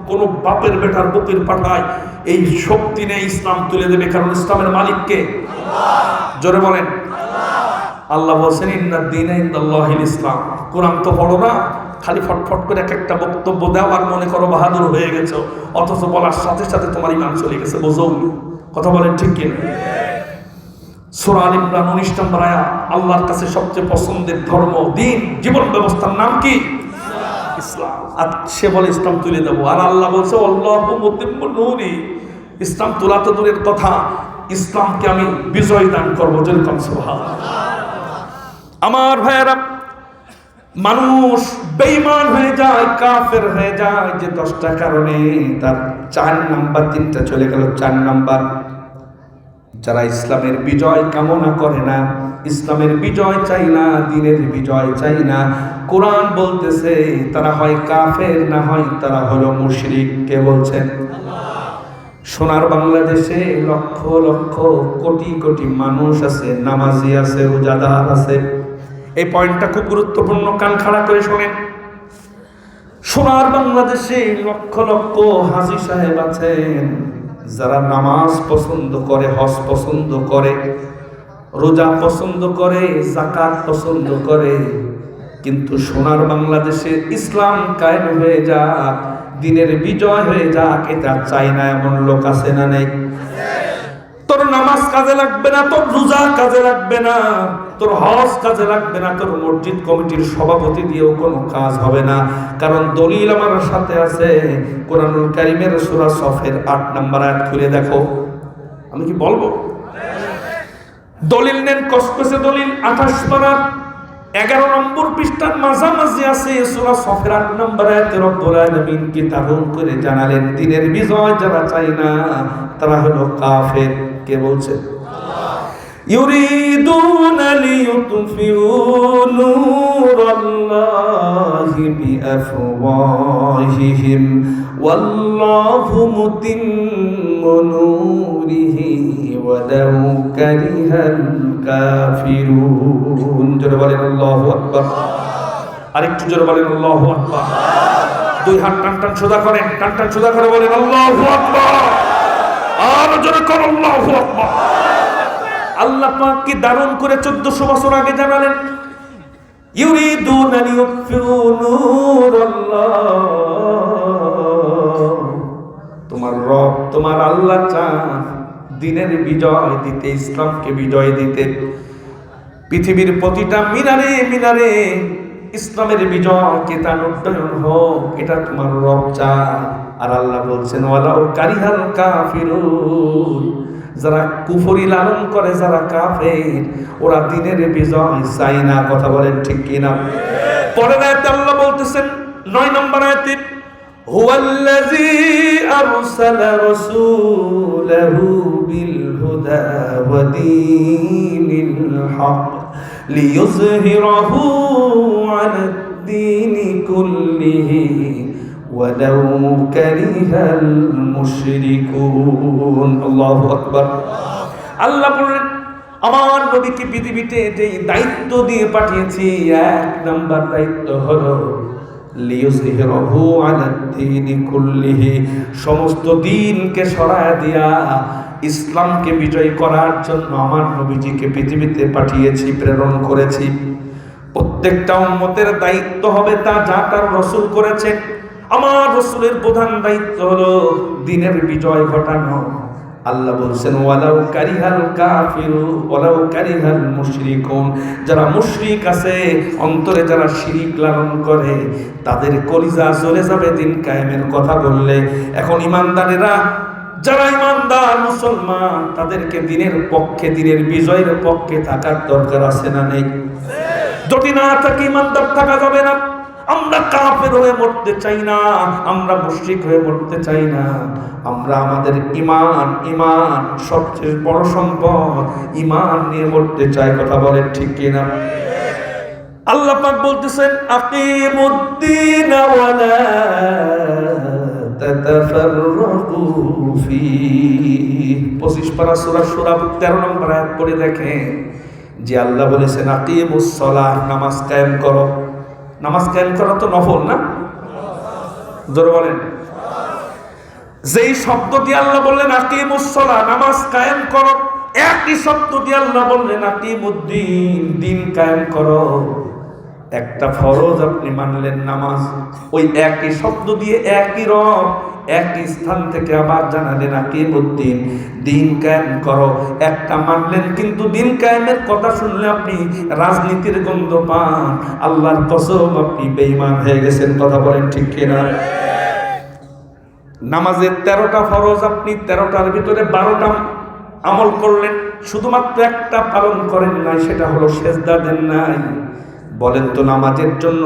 কোন বাপের বেটার বুকের পাঠায় এই শক্তি নেই ইসলাম তুলে দেবে, কারণ ইসলামের মালিককে জোরে বলেন আল্লাহ বলছেন ইন্নাদ দীনা ইনদাল্লাহিল ইসলাম। কোরআন তো পড়ো না, খালি ফটফট করে এক একটা বক্তব্য দাও আর মনে করো বাহাদুর হয়ে গেছো, অথচ বলার সাথে সাথে তোমার ঈমান চলে গেছে। বোঝো কথা বলেন ঠিক কিনা? সূরা আল ইমরান 19 নম্বর আয়াত, আল্লাহর কাছে সবচেয়ে পছন্দের ধর্ম দিন জীবন ব্যবস্থার নাম কি? ইসলাম। আর সে বলে ইসলাম তুলে দেবো, আর আল্লাহ বলছে আল্লাহু মুতিম্মু নূরি, ইসলাম তোলা তো দূরের কথা, ইসলামকে আমি বিজয় দান করবো। যেরকম সুবহানাল্লাহ। আমার ভাইয়েরা, মানুষ বেঈমান হয়ে যায়, কাফের হয়ে যায় যে 10টা কারণে। তার 4 নাম্বার, 3টা চলে গেল। 4 নাম্বার, যারা ইসলামের বিজয় কামনা করে না, ইসলামের বিজয় চাই না, দ্বীনের বিজয় চাই না, কোরআন বলতেছে তারা হয় কাফের, না হয় তারা হলো মুশরিক। কে বলছেন? সোনার বাংলাদেশে লক্ষ লক্ষ কোটি কোটি মানুষ আছে, নামাজি আছে, রোজাদার আছে। এই পয়েন্টটা খুব গুরুত্বপূর্ণ, কান খাড়া করে শোনেন। সোনার বাংলাদেশে লক্ষ লক্ষ হাজী সাহেব আছেন যারা নামাজ পছন্দ করে, হজ পছন্দ করে, রোজা পছন্দ করে, যাকাত পছন্দ করে, কিন্তু সোনার বাংলাদেশে ইসলাম কায়েম হয়ে যাক, দ্বীনের বিজয় হয়ে যাক, এটা চাই না এমন লোক আছে না নেই? তোর নামাজ কাজে লাগবে না, তোর রোজা কাজে লাগবে না, তোর হজ কাজে লাগবে না, তোর মসজিদ কমিটির সভাপতি দিয়েও কোনো কাজ হবে না। কারণ দলিল আমার সাথে আছে, কোরআনুল কারীমের সূরা সফের 8 নম্বর আয়াত খুলে দেখো। আমি কি বলবো? দলিল নেন, কসকসে দলিল 28 পারা 11 নম্বর পৃষ্ঠার মাঝামাঝি আছে সূরা সফের 8 নম্বর আয়াতে রব্বুল আলামিন কি দারুণ করে জানালেন, দ্বীনের বিজয় যারা চায় না তারা হলো কাফের। কে বলছে? ইউরিদুনা লিইউতফিউ নূরাল্লাহি বিআফওয়াহিহিম ওয়াল্লাহু মুতিম্মু নূরিহি ওয়ালাউ কারিহাল কাফিরুন। জোরে বলেন আল্লাহু আকবার। আরেকটু জোরে বলেন আল্লাহু আকবার। 2 হাত টান টান সোজা করেন, টান টান সোজা করে বলেন আল্লাহু আকবার। আর জোরে করুন আল্লাহু আকবার। আল্লাহ পাক কি দারুণ করে 1400 বছর আগে জানালেন, ইউরিদুনা লিইউতফিউ নূরাল্লাহ। তোমার রব, তোমার আল্লাহ চান দ্বীনের বিজয় দিতে, ইসলামকে বিজয় দিতে। পৃথিবীর প্রতিটা মিনারে মিনারে ইসলামের বিজয় কেতান উড্ডয়ন হোক, এটা তোমার রব চায়। আর আল্লাহ বলছেন ওয়ালাউ কারিহাল কাফিরুন, যারা কুফরি লালন করে, যারা কাফের, ওরা দিনের বিজয় চায় না। কথা বলেন ঠিক কিনা? পরের আয়াতে আল্লাহ বলতেছেন 9 নম্বর আয়াতে, হুয়াল্লাযী আরসালা রাসূলাহু বিল হুদা ওয়া দীনিল হক লিইয়ুযহিরাহু আলাদ দীনি কুল্লিহি ওয়ালাউ কারিহাল মুশরিকুন। আল্লাহু আকবার। আল্লাহ বললেন আমার নবীকে পৃথিবীতে যে দায়িত্ব দিয়ে পাঠিয়েছি, 1 নাম্বার দায়িত্ব হলো লিইয়ুযহিরাহু আলাদ দীনি কুল্লিহি, সমস্ত দিনকে সরায় দিয়া ইসলামকে বিজয় করার জন্য আমার নবীজিকে পৃথিবীতে পাঠিয়েছি, প্রেরণ করেছি। প্রত্যেকটা উম্মতের দায়িত্ব হবে তা যা তার রাসূল করেছেন। আমার রাসূলের প্রধান দায়িত্ব হলো দিনের বিজয় ঘটানো। আল্লাহ বলছেন ওয়ালাউ কারিহাল কাফিরু ওয়ালাউ কারিহাল মুশরিকুন, যারা মুশরিক আছে, অন্তরে যারা শিরিক লালন করে, তাদের কলিজা জ্বলে যাবে দিন কায়েমের কথা বললে। এখন ইমানদারেরা, যারা ইমানদার মুসলমান, তাদেরকে দিনের পক্ষে, দিনের বিজয়ের পক্ষে থাকার দরকার আছে না নেই? যদি না থাকে ইমানদার থাকা যাবে না। আমরা কাফের হয়ে মরতে চাই না, আমরা মুশরিক হয়ে মরতে চাই না। আমরা আমাদের ঈমান সবচেয়ে বড় সম্পদ, ঈমান নিয়ে মরতে চাই। কথা বলেন ঠিক কিনা? আল্লাহ পাক বলতেছেন আকিমুদ্দিন ওয়া লা তাতাফাররাকু ফীহি। 25 পারা সূরা সূরা 13 নম্বর আয়াত পড়ে দেখেন যে আল্লাহ বলেছেন আকিমুস সালাহ, নামাজ কায়েম করো। নামাজ কায়েম করা তো নফল না? জোরে বলেন। যেই শব্দ দিয়ে আল্লাহ বললেন আকিমুস সালাহ, নামাজ কায়েম করো, একই শব্দ দিয়ে আল্লাহ বললেন আকিমুদ্দিন, দিন কায়েম করো। একটা ফরজ আপনি মানলেন নামাজ, ওই একই শব্দ দিয়ে একই রব একই স্থান থেকে আবার জানালেন আকিমুদ্দিন, দিন কায়েম করো। একটা মানলেন, কিন্তু দিন কায়েমের কথা শুনলে আপনি রাজনীতির গন্ধ পান। আল্লাহর কসম আপনি বেঈমান হয়ে গেছেন। কথা বলেন ঠিক কিনা? নামাজের 13টা ফরজ, আপনি 13টার ভিতরে 12টা আমল করলেন, শুধুমাত্র একটা পালন করেন নাই, সেটা হলো সেজদা দেন নাই। বলেন তো নামাজের জন্য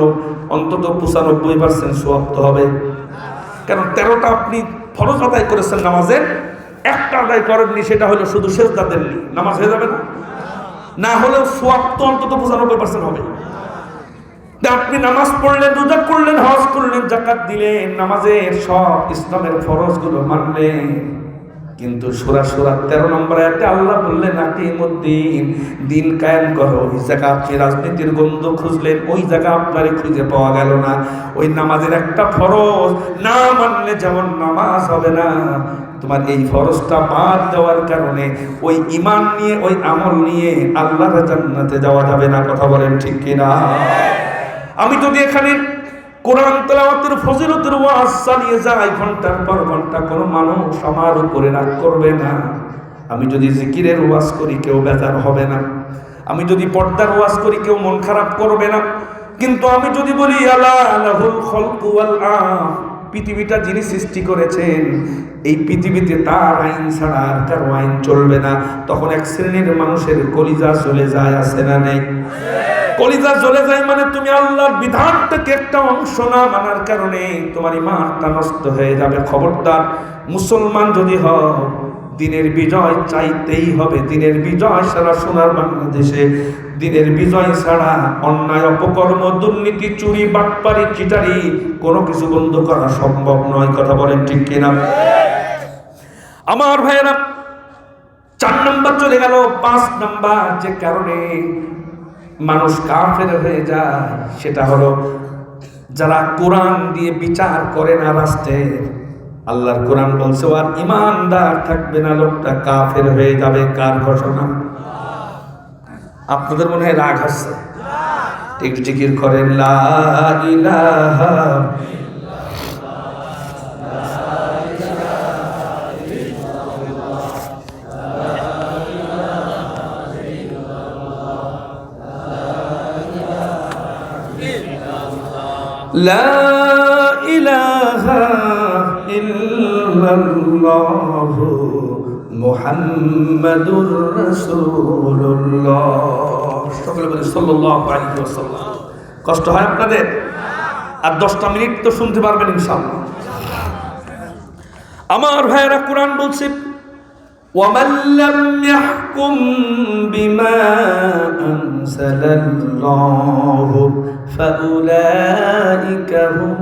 অন্তত 95% সওয়াব তো হবে। কারণ 13টা আপনি ফরজ আদায় করেছেন, নামাজের একটা আদায় করেননি, সেটা হলো শুধু সেজদা দেননি। নামাজ হয়ে যাবে না? না হলেও সওয়াব তো অন্তত 95% হবে। আপনি নামাজ পড়লেন, রোজা করলেন, হজ করলেন, যাকাত দিলেন, নামাজের সব ইসলামের ফরজগুলো মানলেন, কিন্তু সূরা 13 নম্বর আয়াতে আল্লাহ বললেন আকিমুদ্দিন, দিন কায়েম করো। ওই জায়গা আপনি রাজনীতির গন্ধ খুঁজলেন, ওই জায়গা আপনারে খুঁজে পাওয়া গেল না। ওই নামাজের একটা ফরজ না মানলে যেমন নামাজ হবে না, তোমার এই ফরজটা বাদ দেওয়ার কারণে ওই ঈমান নিয়ে, ওই আমল নিয়ে আল্লাহর জান্নাতে যাওয়া যাবে না। কথা বলেন ঠিক কিনা? আমি যদি এখানে কোরআন তেলাওয়াতের ফজিলতের ওয়াজ চালিয়ে যাই ঘন্টার পর ঘন্টা, কোনো মানুষ আমার উপরে রাগ করবে না। আমি যদি জিকিরের ওয়াজ করি কেউ বেজার হবে না। আমি যদি পর্দার ওয়াজ করি কেউ মন খারাপ করবে না। কিন্তু আমি যদি বলি আলা লাহুল খালকু ওয়াল আমর, পৃথিবীটা যিনি সৃষ্টি করেছেন, এই পৃথিবীতে তার আইন ছাড়া আর কারো আইন চলবে না, তখন এক শ্রেণীর মানুষের কলিজা চলে যায়, আছে না নেই? কলিজা জ্বলে যায় মানে তুমি আল্লাহর বিধানটাকে একটা অংশ না মানার কারণে তোমার ঈমানটা নষ্ট হয়ে যাবে। খবরদার, মুসলমান যদি হও, দিনের বিজয় চাইতেই হবে। দিনের বিজয় ছাড়া সোনার বাংলাদেশে দিনের বিজয় ছাড়া অন্যায়, অপকর্ম, দুর্নীতি, চুরি, বাটপারি, চিটারি কোনো কিছু বন্ধ করা সম্ভব নয়। কথা বলেন ঠিক কিনা? আমার ভাইয়েরা, 4 নম্বর চলে গেল। 5 নম্বর যে কারণে মানুষ কাফের হয়ে যায়, সেটা হলো যারা কোরআন দিয়ে বিচার করে না রাষ্ট্রের। আল্লাহর কোরআন বলছে আর ইমানদার থাকবে না, লোকটা কাফের হয়ে যাবে। কার ঘোষণা? আপনাদের মনে হয় রাগ হচ্ছে, একটু জিকির করেন লা ইলাহা লা ইলাহা ইল্লাল্লাহু মুহাম্মাদুর রাসূলুল্লাহ। সকলে বলি সাল্লাল্লাহু আলাইহি ওয়াসাল্লাম। কষ্ট হয় আপনাদের? আর 10টা মিনিট তো শুনতে পারবেন ইনশাআল্লাহ। আমার ভাইরা কোরআন বলছে وَمَنْ لَمْ يَحْكُمْ بِمَا أَنزَلَ اللَّهُ فَأُولَئِكَ هُمُ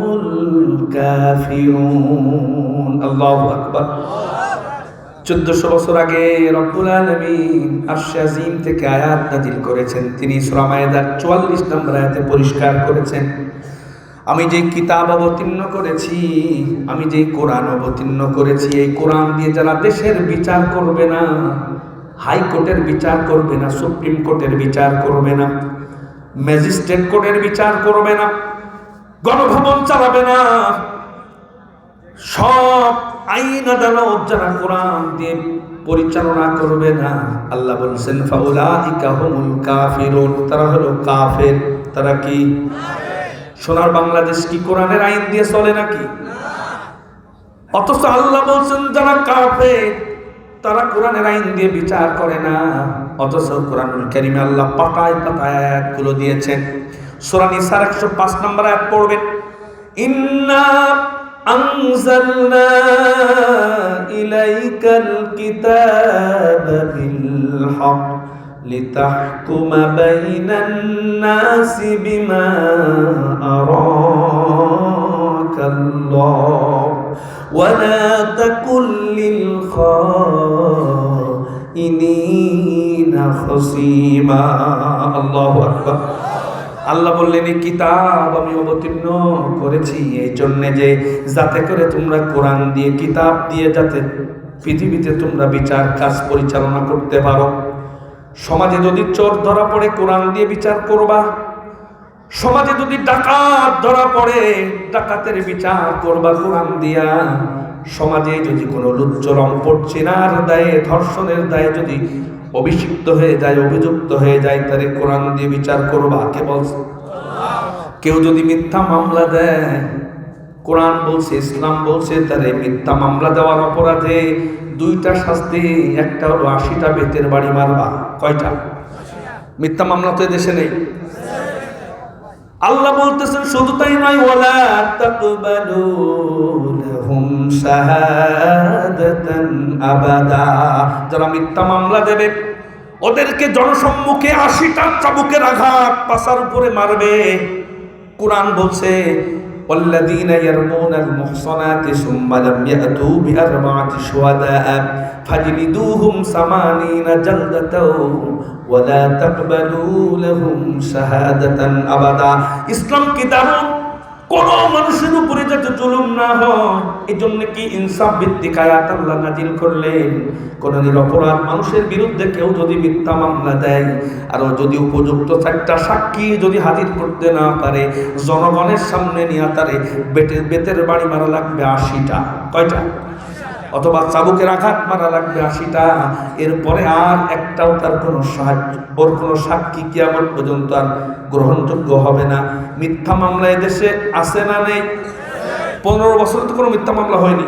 الْكَافِرُونَ। আল্লাহু আকবার। 1400 বছর আগে রব্বুল আলামিন আরশে আজিম থেকে আয়াত নাযিল করেছেন। তিনি সূরা মায়েদার 44 নম্বর আয়াতে পরিষ্কার করেছেন, আমি যে কিতাব অবতীর্ণ করেছি, আমি যে কোরআন অবতীর্ণ করেছি, এই কোরআন দিয়ে যারা দেশের বিচার করবে না, হাইকোর্টের বিচার করবে না, সুপ্রিম কোর্টের বিচার করবে না, ম্যাজিস্ট্রেট কোর্টের বিচার করবে না, গণভবন চালাবে না, সব আইন আদালত যারা কোরআন দিয়ে পরিচালনা করবে না, আল্লাহ বলছেন ফাউলাইকা হুমুল কাফিরুন, তারা হলো কাফের। তারা কি? সোনার বাংলাদেশ কি কোরআনের আইন দিয়ে চলে নাকি? অথচ আল্লাহ বলছেন যারা কাফের তারা কোরআনের আইন দিয়ে বিচার করে না। অথচ কোরআনুল কারীমে আল্লাহ পাতায় পাতায় আয়াতগুলো দিয়েছেন। সূরা নিসার 105 নম্বর আয়াত পড়বেন, ইন্না আনজালনা ইলাইকাল কিতাবা বিল হক লিতাহকুমা বাইনান নাসি বিমা আরাকাল্লাহ ওয়া লা তাকুল লিল খাইনিনা খাসীমা। আল্লাহু আকবার। আল্লাহ বললেন এই কিতাব আমি অবতীর্ণ করেছি এই জন্য যে যাতে করে তোমরা কোরআন দিয়ে, কিতাব দিয়ে যাতে পৃথিবীতে তোমরা বিচার কাজ পরিচালনা করতে পারো। সমাজে যদি চোর ধরা পড়ে কোরআন দিয়ে বিচার করবা, সমাজে যদি ডাকাত ধরা পড়ে ডাকাতের বিচার করবা কোরআন দিয়া, সমাজে যদি কোনো লুচ্চরম্পট চেনার দায়ে, ধর্ষণের দায়ে যদি অভিষিক্ত হয়ে যায়, অভিযুক্ত হয়ে যায়, তারে কোরআন দিয়ে বিচার করবা। কে বলছে? কেউ যদি মিথ্যা মামলা দেয়, কোরআন বলছে, ইসলাম বলছে, তারে মিথ্যা মামলা দেওয়ার অপরাধে 2টা শাস্তি। একটা হলো 80টা বেতের বাড়ি মারবা। কয়টা? মিথ্যা মামলা তো দেশে নেই। আল্লাহ বলতেছেন শুধু তাই নয়, ওয়ালা তাকবালু লাহুম শাহাদাতান আবাদা, যারা মিথ্যা মামলা দেবে ওদেরকে জনসম্মুখে 80টা চাবুকের আঘাত পাছার উপরে মারবে। কোরআন বলছে والذين يرمون المحصنات ثم لم يأتوا بأربعة شهداء فاجلدوهم 80 جلدة ولا تقبلوا لهم شهادة أبدا। ইসলাম কি দারুণ! কোন মানুষের উপরে যাতে জুলুম না হয় এই জন্য কি ইনসাফ ভিত্তিক আয়াত আল্লাহ নাযিল করলেন। কোন নিরপরাধ মানুষের বিরুদ্ধে কেউ যদি মিথ্যা মামলা দেয় আর যদি উপযুক্ত 4টা সাক্ষী যদি হাজির করতে না পারে, জনগণের সামনে নিয়ে তারে বেতের বাড়ি মারা লাগবে 80টা। কয়টা? অথবা চাবুকের আঘাত মারা লাগবে 80টা। এরপরে আর একটাও তার কোনো সাহায্য, ওর কোনো সাক্ষী কিয়ামত পর্যন্ত আর গ্রহণযোগ্য হবে না। মিথ্যা মামলা এদেশে আছে না নেই? 15 বছর তো কোনো মিথ্যা মামলা হয়নি।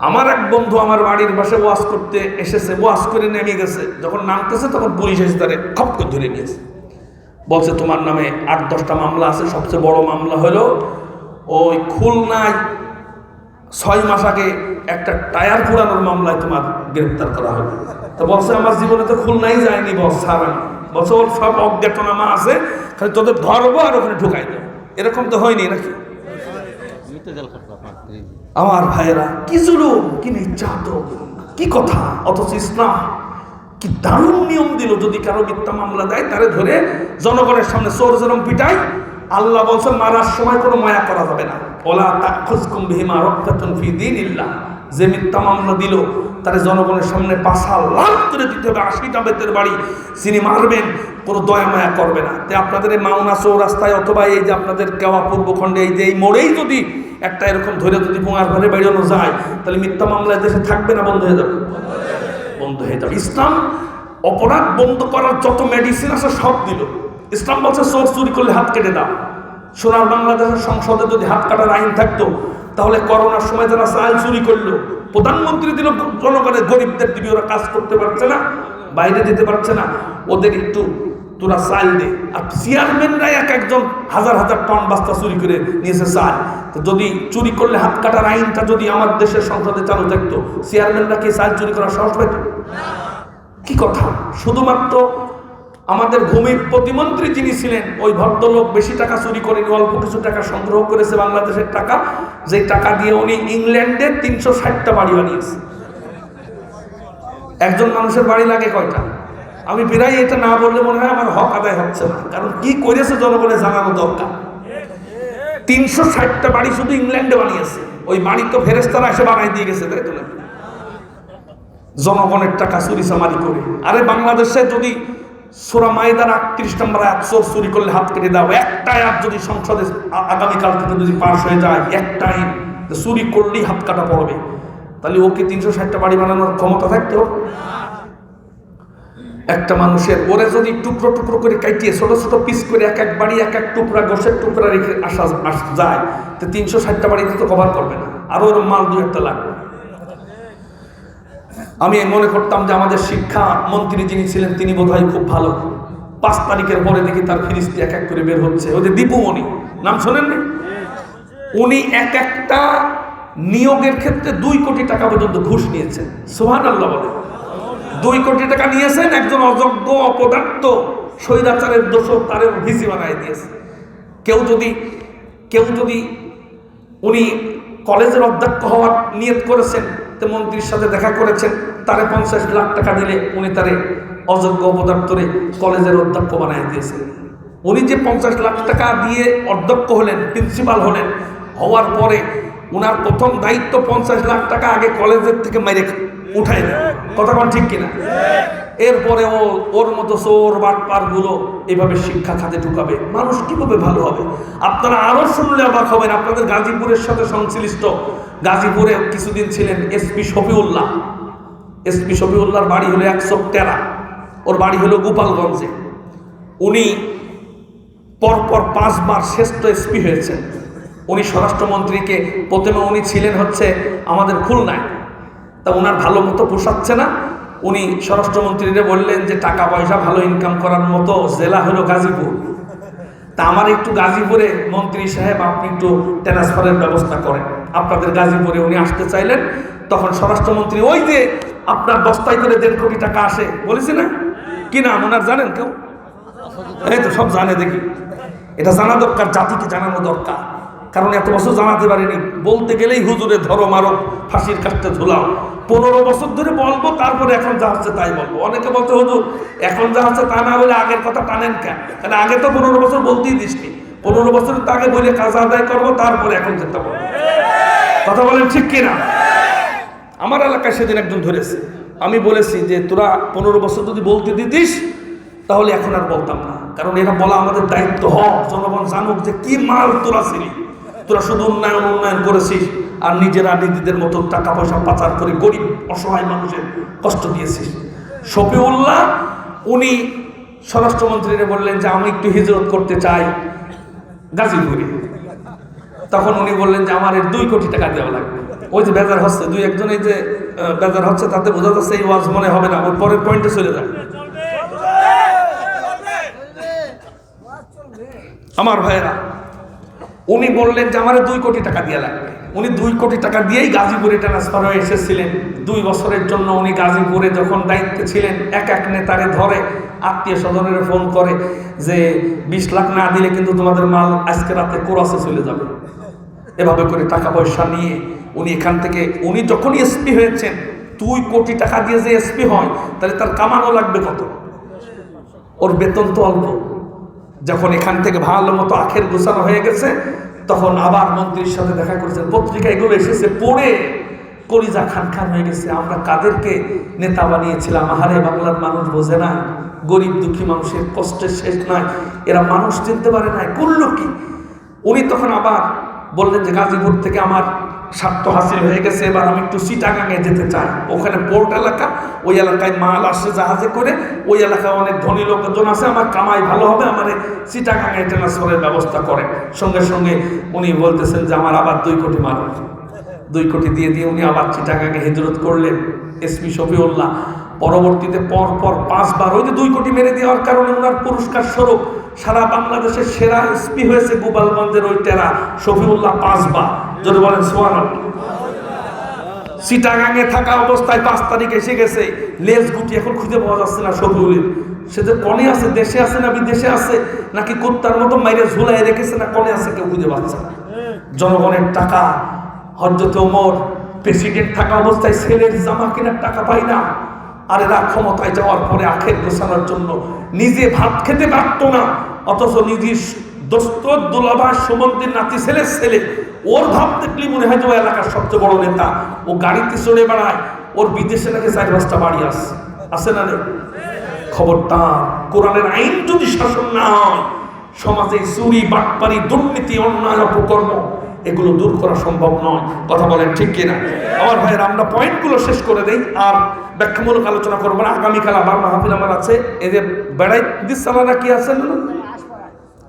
আমার এক বন্ধু আমার বাড়ির পাশে ওয়াজ করতে এসেছে, ওয়াজ করে নেমে গেছে, যখন নামতেছে তখন পুলিশ এসে তারে খপ করে ধরে নিয়েছে। বলছে তোমার নামে 8-10টা মামলা আছে, সবচেয়ে বড় মামলা হলো ওই খুলনায় 6 মাস আগে একটা টায়ার পুরানোর মামলায় তোমার গ্রেফতার করা হবে। তো বলছে আমার জীবনে তো খুলনাই যায়নি বস, ছাড়া বলছে ওর সব অজ্ঞাতনামা আছে, খালি তোদের ধরবো আর ওখানে ঢুকাই দেবো। এরকম তো হয়নি নাকি? আমার ভাইয়েরা, কি জুলুম, কি নির্যাতন, কি কথা! অথচ ইসলাম কি দারুণ নিয়ম দিল, যদি কারো মিথ্যা মামলা দেয় তারে ধরে জনগণের সামনে চোর যেরকম পিটাই, আল্লাহ বলছেন মারার সময় কোনো মায়া করা যাবে না। ওলা তাখুযকুম বিহিমা রাফাতুন ফি দীনিল্লাহ, যে মিথ্যা মামলা দিল তারে জনগণের সামনে 5 লাখ করে দিতে হবে, 80টা বেতের বাড়ি যিনি মারবেন, কোনো দয়া মায়া করবে না। তাই আপনাদের এই মাওনা চৌরাস্তায় অথবা এই যে আপনাদের কেওয়া পূর্বখণ্ডে এই যে এই মোড়েই যদি একটা এরকম ধরে যদি পোঙার ঘরে বেরোনো যায়, তাহলে মিথ্যা মামলা দেশে থাকবে না, বন্ধ হয়ে যাবে? বন্ধ হয়ে যাবে। ইসলাম অপরাধ বন্ধ করার যত মেডিসিন আছে সব দিল। ইসলাম বলছে চোর চুরি করলে হাত কেটে দাও। সোনার বাংলাদেশের সংসদে যদি হাত কাটার আইন থাকতো, তাহলে করোনার সময় যারা চাল চুরি করলো, প্রধানমন্ত্রী দিল জনগণের গরিবদের দিবি, ওরা কাজ করতে পারছে না, বাইরে যেতে পারছে না, ওদের একটু তোরা চাল দে। আর চেয়ারম্যানরা এক একজন হাজার হাজার টন বস্তা চুরি করে নিয়েছে চাল। তো যদি চুরি করলে হাত কাটার আইনটা যদি আমার দেশের সংসদে চালু থাকতো, চেয়ারম্যানরা কি চাল চুরি করার সাহস পাইত? কি কথা! শুধুমাত্র আমাদের ভূমির প্রতিমন্ত্রী যিনি ছিলেন, ওই ভদ্রলোক বেশি টাকা চুরি করেনি, অল্প কিছু টাকা সংগ্রহ করেছে বাংলাদেশের টাকা, যে টাকা দিয়ে উনি ইংল্যান্ডে 360টা বাড়ি বানিয়েছে। একজন মানুষের বাড়ি লাগে কয়টা? আমি প্রায় এটা না বললে মনে হয় আমার হক আদায় হচ্ছে না, কারণ কি করেছে জনগণের জানানো দরকার। 360টা বাড়ি শুধু ইংল্যান্ডে বানিয়েছে। ওই বাড়ি তো ফেরেশতারা এসে বানাই দিয়ে গেছে, তাই তো না? জনগণের টাকা চুরি চামারি করে। আরে বাংলাদেশে যদি সূরা মাইদার 38 নম্বর আয়াত, চোর চুরি করলে হাত কেটে দাও, একটা আয়াত যদি সংসদে আগামীকাল থেকে যদি পাস হয়ে যায়, একটা আইন চুরি করলেই হাত কাটা পড়বে, তাহলে ওকে 360টা বাড়ি বানানোর ক্ষমতা থাকতো? একটা মানুষের ওরে যদি টুকরো টুকরো করে কাটিয়ে ছোট ছোট পিস করে এক এক বাড়ি এক এক টুকরা গোশের টুকরা রেখে আসা যায়, তো 360টা বাড়িতে তো কভার করবে না, আরো ওর মাল দু একটা লাগবে। আমি মনে করতাম যে আমাদের শিক্ষা মন্ত্রী যিনি ছিলেন তিনি বোধহয় খুব ভালো। 5 তারিখের পরে দেখি তার ফিরিস্তি এক এক করে বের হচ্ছে। ওই যে দীপুমণি, নাম শোনেননি? উনি এক একটা নিয়োগের ক্ষেত্রে 2 কোটি টাকা পর্যন্ত ঘুষ নিয়েছেন। সুবহানাল্লাহ বলে। 2 কোটি টাকা নিয়েছেন, একজন অযোগ্য অপদার্থ স্বৈরাচারের দোষক তারে ভিসি বানাই দিয়েছে। কেউ যদি উনি কলেজের অধ্যক্ষ হওয়ার নিয়ত করেছেন, তো মন্ত্রীর সাথে দেখা করেছেন, তারে 50 লাখ টাকা দিলে উনি তারে অযোগ্য অপদার্থরে কলেজের অধ্যক্ষ বানাই দিয়েছেন। উনি যে 50 লাখ টাকা দিয়ে অধ্যক্ষ হলেন, প্রিন্সিপাল হলেন, হওয়ার পরে উনার প্রথম দায়িত্ব 50 লাখ টাকা আগে কলেজের থেকে মেরে উঠাই দেন। কথা কোন ঠিক কিনা? এরপরে ওর মতো চোর বাটপার গুলো এইভাবে শিক্ষা খাতে ঢুকাবে, মানুষ কিভাবে ভালো হবে? আপনারা আরো শুনলে অবাক হবেন। আপনাদের গাজীপুরের সাথে সংশ্লিষ্ট, গাজীপুরে কিছুদিন ছিলেন এসপি শফিউল্লাহ। এসপি শফিউল্লাহর বাড়ি হলো 100 টেরা, ওর বাড়ি হলো গোপালগঞ্জে। উনি পরপর 5 বার শ্রেষ্ঠ এসপি হয়েছেন। উনি স্বরাষ্ট্রমন্ত্রীকে, প্রথমে উনি ছিলেন হচ্ছে আমাদের খুলনায়, তা ওনার ভালো মতো পোষাচ্ছে না। উনি স্বরাষ্ট্রমন্ত্রীরে বললেন যে টাকা পয়সা ভালো ইনকাম করার মতো জেলা হলো গাজীপুর, তা আমার একটু গাজীপুরে মন্ত্রী সাহেব আপনি একটু ট্রান্সফারের ব্যবস্থা করেন। আপনাদের গাজীপুরে উনি আসতে চাইলেন। তখন স্বরাষ্ট্রমন্ত্রী, ওই যে আপনার বস্তায় করে 1.5 কোটি টাকা আসে বলেছি না, কি নাম ওনার জানেন কেউ? এই তো সব জানে। দেখি এটা জানা দরকার, জাতিকে জানানো দরকার, কারণ এত বছর জানাতে পারিনি। বলতে গেলেই হুজুরে ধরো মারো ফাঁসির কাছে ঝুলাও। 15 বছর ধরে বলবো, তারপরে এখন যা হচ্ছে তাই বলবো। অনেকে বলছে হুজুর এখন যা হচ্ছে তা না বলে আগের কথা টানেন কেন? কারণ আগে তো 15 বছর বলতেই দিসনি। 15 বছর তো আগে বলে কাজ আদায় করবো, তারপরে এখন যেতে বলবো। কথা বলেন ঠিক কিনা? আমার এলাকায় সেদিন একজন ধরেছে, আমি বলেছি যে তোরা 15 বছর যদি বলতে দিতিস তাহলে এখন আর বলতাম না, কারণ এটা বলা আমাদের দায়িত্ব। হক জনগণ জানুক যে কি মাল তোরা ছিলি। তোরা শুধু উন্নয়ন করেছিস আর নিজেরা নিজেদের মতো টাকা পয়সা পাচার করে গরিব অসহায় মানুষের কষ্ট দিয়েছিস। শফিউল্লাহ উনি স্বরাষ্ট্রমন্ত্রীরে বললেন যে আমি একটু হিজরত করতে চাই গাজীপুরে। তখন উনি বললেন যে আমার 2 কোটি টাকা দেওয়া লাগবে। ওই যে বেজার হচ্ছে, 2-1 এই যে বেজার হচ্ছে, তাতে বোঝা যাচ্ছে এই ওয়াজ মনে হবে না, ওর পরের পয়েন্টে চলে যায়। আমার ভাইয়েরা, উনি বললেন যে আমার 2 কোটি টাকা দেওয়া লাগবে। উনি 2 কোটি টাকা দিয়েই গাজীপুরে ট্রান্সফার হয়ে এসেছিলেন। 2 বছরের জন্য উনি গাজীপুরে যখন দায়িত্বে ছিলেন, এক এক নেতারে ধরে আত্মীয় স্বজনের ফোন করে যে 20 লাখ না দিলে কিন্তু তোমাদের মাল আজকে রাতে কোরাসে চলে যাবে। এভাবে করে টাকা পয়সা নিয়ে উনি এখান থেকে, উনি যখনই এসপি হয়েছেন, 2 কোটি টাকা দিয়ে যে এসপি হয় তাহলে তার কামানো লাগবে কত? ওর বেতন তো অল্প। যখন এখান থেকে ভালো মতো আখের গোছানো হয়ে গেছে, তখন আবার মন্ত্রীর সাথে দেখা করেছেন। পত্রিকা এগুলো এসেছে, পড়ে কলিজা খান খান হয়ে গেছে। আমরা কাদেরকে নেতা বানিয়েছিলাম? আহারে বাংলার মানুষ বোঝে না, গরিব দুঃখী মানুষের কষ্টের শেষ নাই, এরা মানুষ চিনতে পারে না, করলো কি? উনি তখন আবার বললেন যে গাজীপুর থেকে আমার স্বার্থ হাসিল হয়ে গেছে, এবার আমি একটু চিটাগাঙে যেতে চাই। ওখানে পোর্ট এলাকা, ওই এলাকায় মাল আসে জাহাজে করে, ওই এলাকায় অনেক ধনী লোকজন আছে, আমার কামাই ভালো হবে, আমার চিটাগাঙে ট্রান্সফারের ব্যবস্থা করেন। সঙ্গে সঙ্গে উনি বলতেছেন যে আমার আবার 2 কোটি মারো। 2 কোটি দিয়ে উনি আবার চিটাগাঙে হিজরত করলেন, এসপি শফিউল্লাহ। পরবর্তীতে পর 5 বার ওই যে 2 কোটি মেরে দেওয়ার কারণে ওনার পুরস্কার স্বরূপ সারা বাংলাদেশের সেরা এসপি হয়েছে গোপালগঞ্জের ওই টেরা শফিউল্লাহ 5 বার। যদি বলেন সুবহানাল্লাহ। চিটাগাঙে থাকা অবস্থায় 5 তারিখ এসে গেছে, লেজ গুটি এখন খুঁজে পাওয়া যাচ্ছে না শফিউলের। সে যে কনে আছে, দেশে আছে না বিদেশে আছে, নাকি কুত্তার মতো মাইরে ঝুলাই রেখেছে না কনে আছে, কেউ খুঁজে পাচ্ছে না। জনগণের টাকা, হযরত ওমর প্রেসিডেন্ট থাকা অবস্থায় ছেলের জামা কেনার টাকা পাই না, আর এরা ক্ষমতায় যাওয়ার পরে আখের গোছানোর জন্য নিজে ভাত খেতে পারত না, অথচ নিজের দোস্ত দুলাভাই সুমন্তির নাতি ছেলে ওর ভাব দেখলে মনে হয় যে ও এলাকার সবচেয়ে বড় নেতা। ও গাড়িতে চড়ে বেড়ায়, ওর বিদেশে নাকি 4-5টা বাড়ি আছে না নেই? খবরদার, কোরআনের আইন যদি শাসন না হয়, সমাজে চুরি, বাটপারি, দুর্নীতি, অন্যায়, অপকর্ম এগুলো দূর করা সম্ভব নয়। কথা বলেন ঠিক কিনা? আমার ভাইয়ের, আমরা পয়েন্টগুলো শেষ করে দেই, আর ব্যাখ্যামূলক আলোচনা করবো না। আগামীকাল আবার মাহফিল আমার আছে, এদের বেড়াই দিসালারা কি আছে না,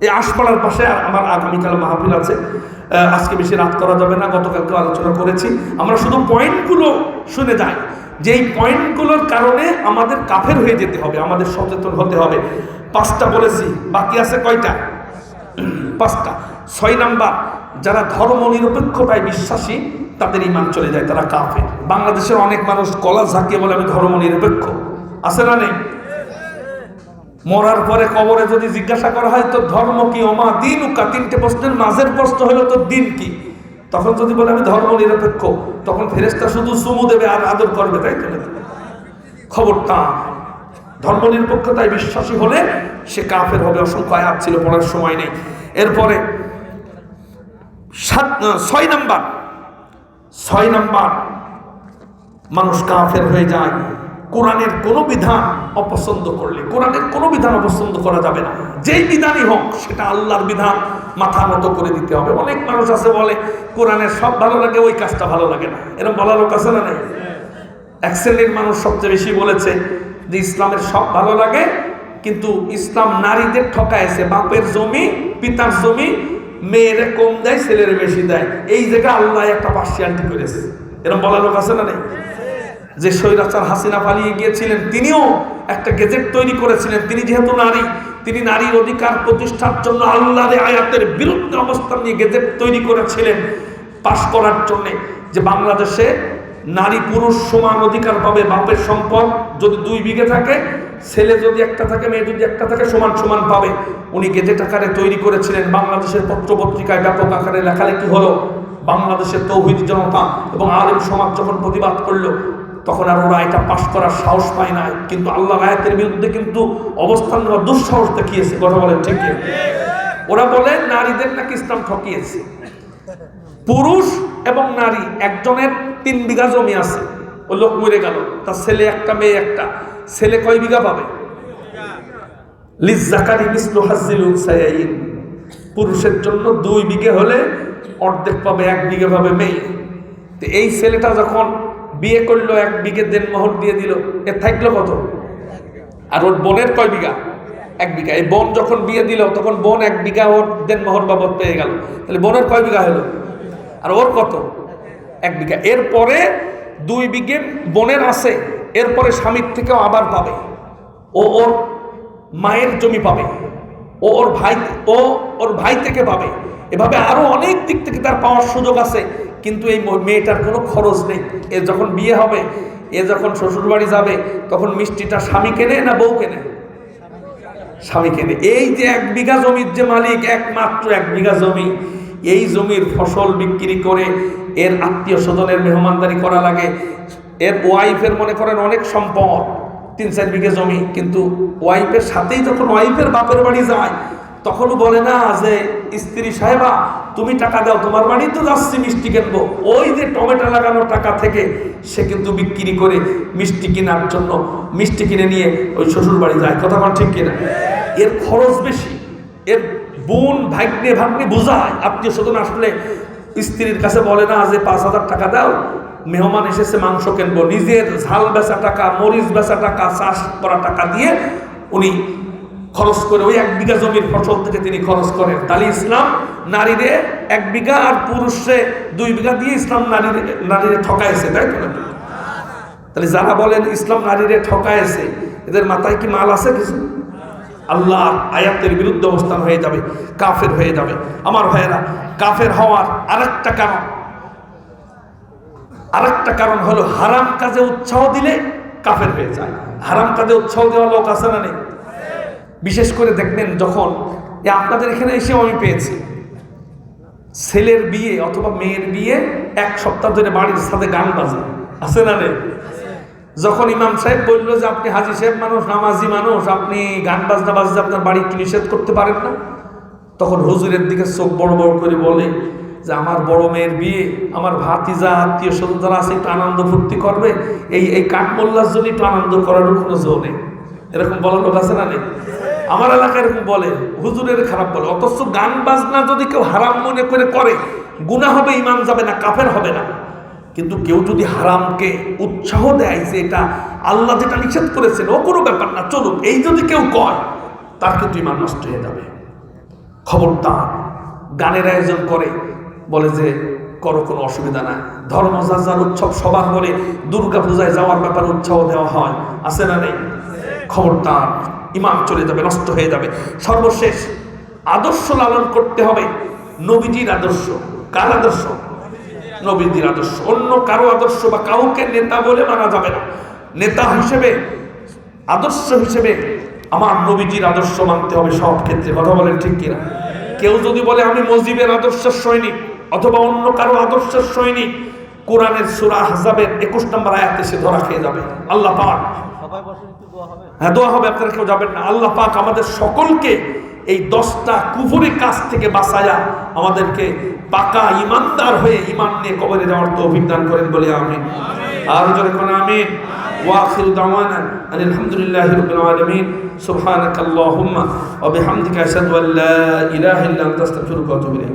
এই আশপাড়ার পাশে আমার আগামীকাল মাহফিল আছে। আজকে বেশি রাত করা যাবে না, গতকালকে আলোচনা করেছি। আমরা শুধু পয়েন্টগুলো শুনে যাই, যে এই পয়েন্টগুলোর কারণে আমাদের কাফের হয়ে যেতে হবে, আমাদের সচেতন হতে হবে। 5টা বলেছি, বাকি আছে কয়টা? 5টা। 6 নাম্বার, যারা ধর্ম নিরপেক্ষতায় বিশ্বাসী তাদের ঈমান চলে যায়, তারা কাফের। বাংলাদেশের অনেক মানুষ কলা ঝাঁকিয়ে বলে আমি ধর্ম নিরপেক্ষ, আছে না নেই? মরার পরে কবরে যদি জিজ্ঞাসা করা হয় তোর ধর্ম কি, ওমা দীনুকা, 3টে প্রশ্নের মাঝের প্রশ্ন হলো তোর দিন কি, তখন যদি বলে আমি ধর্ম নিরপেক্ষ, তখন ফেরেশতা শুধু চুমু দেবে আর আদর করবে, তাই তো? খবরদার, ধর্ম নিরপেক্ষতায় বিশ্বাসী হলে সে কাফের হবে। অসংখ্য আয়াত ছিল, পড়ার সময় নেই। এরপরে 6 নাম্বার, মানুষ কাফের হয়ে যায় কোরআনের কোনো বিধান অপছন্দ করলে। কোরআনের কোনো বিধান অপছন্দ করা যাবে না, যেই বিধানই হোক সেটা আল্লাহর বিধান, মাথা মতো করে দিতে হবে। অনেক মানুষ আছে বলে কোরআনের সব ভালো লাগে, ওই কাজটা ভালো লাগে না, এরকম বলা লোক আছে না নেই? এক শ্রেণীর মানুষ সবচেয়ে বেশি বলেছে যে ইসলামের সব ভালো লাগে, কিন্তু ইসলাম নারীদের ঠকাইছে, বাপের জমি, পিতার জমি মেয়েরে কম দেয়, ছেলেরে বেশি দেয়, এই জায়গায় আল্লাহ একটা পার্সিয়ালিটি করেছে, এরকম বলা লোক আছে না নেই? যে স্বৈরাচার হাসিনা পালিয়ে গিয়েছিলেন, তিনিও একটা গেজেট তৈরি করেছিলেন। তিনি যেহেতু নারী, তিনি নারীর অধিকার প্রতিষ্ঠার জন্য আল্লাহর আয়াতের বিরুদ্ধে অবস্থান নিয়ে গেজেট তৈরি করেছিলেন পাশ করার জন্যে, যে বাংলাদেশে নারী পুরুষ সমান অধিকার পাবে। বাপের সম্পদ যদি 2 বিঘে থাকে, ছেলে যদি একটা থাকে, মেয়ে যদি একটা থাকে, সমান সমান পাবে। উনি গেজেট আকারে তৈরি করেছিলেন। বাংলাদেশের পত্রপত্রিকায় ব্যাপক আকারে লেখালেখি হলো। বাংলাদেশের তৌহিদ জনতা এবং আলেম সমাজ যখন প্রতিবাদ করলো, তখন আর ওরা এটা পাশ করার সাহস পায় না, কিন্তু আল্লাহ আয়াতের বিরুদ্ধে কিন্তু অবস্থান নেওয়ার দুঃসাহস দেখিয়েছে। কথা বলেন ঠিক কি? ওরা বলে নারীদের নাকি ইসলাম ঠকিয়েছে। পুরুষ এবং নারী, একজনের 3 বিঘা জমি আছে, ও লোক মরে গেল, তার ছেলে একটা মেয়ে একটা, ছেলে কয় বিঘা পাবে? লিজ্জাকারি মিসলু হাজ্জিল উনসায়াইন, পুরুষের জন্য 2 বিঘে হলে অর্ধেক পাবে, 1 বিঘে পাবে মেয়ে। তো এই ছেলেটা যখন বিয়ে করলো, 1 বিঘে দেনমোহর দিয়ে দিল, এর থাকলো কত? আর ওর বোনের কয় বিঘা? 1 বিঘা। এই বোন যখন বিয়ে দিল, তখন বোন 1 বিঘা ওর দেনমোহর বাবদ পেয়ে গেল, তাহলে বোনের কয় বিঘা হলো? আর ওর কত? 1 বিঘা। এরপরে 2 বিঘে বোনের আছে, এরপরে স্বামীর থেকেও আবার পাবে, ও ওর মায়ের জমি পাবে, ও ওর ভাই থেকে পাবে, এভাবে আরো অনেক দিক থেকে তার পাওয়ার সুযোগ আছে। কিন্তু এই মেয়েটার কোনো খরচ নেই। এর যখন বিয়ে হবে, এ যখন শ্বশুর বাড়ি যাবে, তখন মিষ্টিটা স্বামী কেনে না বউ কেনে? স্বামী কেনে। এই যে 1 বিঘা জমির যে মালিক, একমাত্র 1 বিঘা জমি, এই জমির ফসল বিক্রি করে এর আত্মীয় স্বজনের মেহমানদারি করা লাগে। এর ওয়াইফের মনে করেন অনেক সম্পদ, 3-4 বিঘা জমি, কিন্তু ওয়াইফের সাথেই যখন ওয়াইফের বাপের বাড়ি যায়, তখনও বলে না যে স্ত্রী সাহেবা তুমি টাকা দাও, তোমার বাড়ি তো যাচ্ছি মিষ্টি কিনবো। ওই যে টমেটো লাগানো টাকা থেকে সে কিন্তু বিক্রি করে মিষ্টি কেনার জন্য মিষ্টি কিনে নিয়ে ওই শ্বশুর বাড়ি যায়। কথা বল ঠিক কিনা? এর খরচ বেশি। এর বোন ভাগ্নে বোঝায়, আত্মীয় স্বজন আসলে স্ত্রীর কাছে বলে না যে 5,000 টাকা দাও, মেহমান এসেছে মাংস কিনবো, নিজের ঝাল বেচা টাকা, মরিচ বেচা টাকা, চাষ করা টাকা দিয়ে উনি খরচ করে ওই 1 বিঘা জমির ফসল থেকে তিনি খরচ করেন। তাহলে ইসলাম নারীরে 1 বিঘা আর পুরুষে 2 বিঘা দিয়ে ইসলাম নারীরে ঠকাইছে, তাই তো? তাহলে যারা বলেন ইসলাম নারীরে ঠকাইছে, এদের মাথায় কি মাল আছে কিছু? আল্লাহর আয়াতের বিরুদ্ধে অবস্থান হয়ে যাবে, কাফের হয়ে যাবে। আমার ভাইয়েরা, কাফের হওয়ার আরেকটা কারণ হলো হারাম কাজে উৎসাহ দিলে কাফের হয়ে যায়। হারাম কাজে উৎসাহ দেওয়া লোক আছে না নেই? বিশেষ করে দেখবেন যখন আপনাদের এখানে এসেও আমি পেয়েছি, ছেলের বিয়ে অথবা মেয়ের বিয়ে 1 সপ্তাহ ধরে বাড়ির সাথে গান বাজে, আছে না নেই? যখন ইমাম সাহেব বললো যে আপনি হাজি সাহেব মানুষ, নামাজি মানুষ, আপনি গান বাজনা বাজতে আপনার বাড়ি একটু নিষেধ করতে পারেন না? তখন হুজুরের দিকে চোখ বড় বড় করে বলে যে আমার বড় মেয়ের বিয়ে, আমার ভাতিজা আত্মীয় স্বজন যারা আছে একটু আনন্দ ফুর্তি করবে, এই কাঠমোল্লার জন্য একটু আনন্দ করারও কোনো জো নেই। এরকম বলার লোক আছে না নেই? আমার এলাকায় এরকম বলে, হুজুরের খারাপ বলে। অথচ গান বাজনা যদি কেউ হারাম মনে করে গুনাহ হবে, ইমান যাবে না, কাফের হবে না। কিন্তু কেউ যদি হারামকে উৎসাহ দেয় যে এটা আল্লাহ যেটা নিষেধ করেছেন ও কোনো ব্যাপার না, চলুক, এই যদি কেউ কয়, তার কিন্তু ইমান নষ্ট হয়ে যাবে। খবরদার। গানের আয়োজন করে বলে যে করো, কোনো অসুবিধা নাই। ধর্মযাত্রার উৎসব সভা করে দুর্গা পূজায় যাওয়ার ব্যাপারে উৎসাহ দেওয়া হয়, আছে না নেই? খবরদার, ইমান চলে যাবে, নষ্ট হয়ে যাবে। সর্বশেষ আদর্শ লালন করতে হবে, নবীজির আদর্শ। কার আদর্শ? নবীজির আদর্শ। অন্য কারো আদর্শ বা কাউকে নেতা বলে মানা যাবে না। নেতা হিসেবে, আদর্শ হিসেবে আমার নবীজির আদর্শ মানতে হবে সব ক্ষেত্রে। কথা বলেন ঠিক কিনা? কেউ যদি বলে আমি মজিবের আদর্শের সৈনিক অথবা অন্য কারো আদর্শের সৈনিক, কোরআনের সূরা আহজাবের 21 নম্বর আয়াতে সে ধরা খেয়ে যাবে। আল্লাহ পাক, হ্যাঁ দোয়া হবে, আপনারা কেউ যাবেন না। আল্লাহ পাক আমাদের সকলকে এই 10টা কুফরি কাজ থেকে বাঁচায়া আমাদেরকে পাকা ইমানদার হয়ে ইমান নিয়ে কবরে যাওয়ার তৌফিক দান করেন বলে আমিন। আর জোরে কোন আমিন। ওয়া আখিরু দাওয়ানা আলহামদুলিল্লাহি রাব্বিল আলামিন। সুবহানাকাল্লাহুম্মা ওয়া বিহামদিকা আশহাদু আল্লা ইলাহা ইল্লা আনতা আস্তাগফিরুকা ওয়া আতুবু ইলাইক।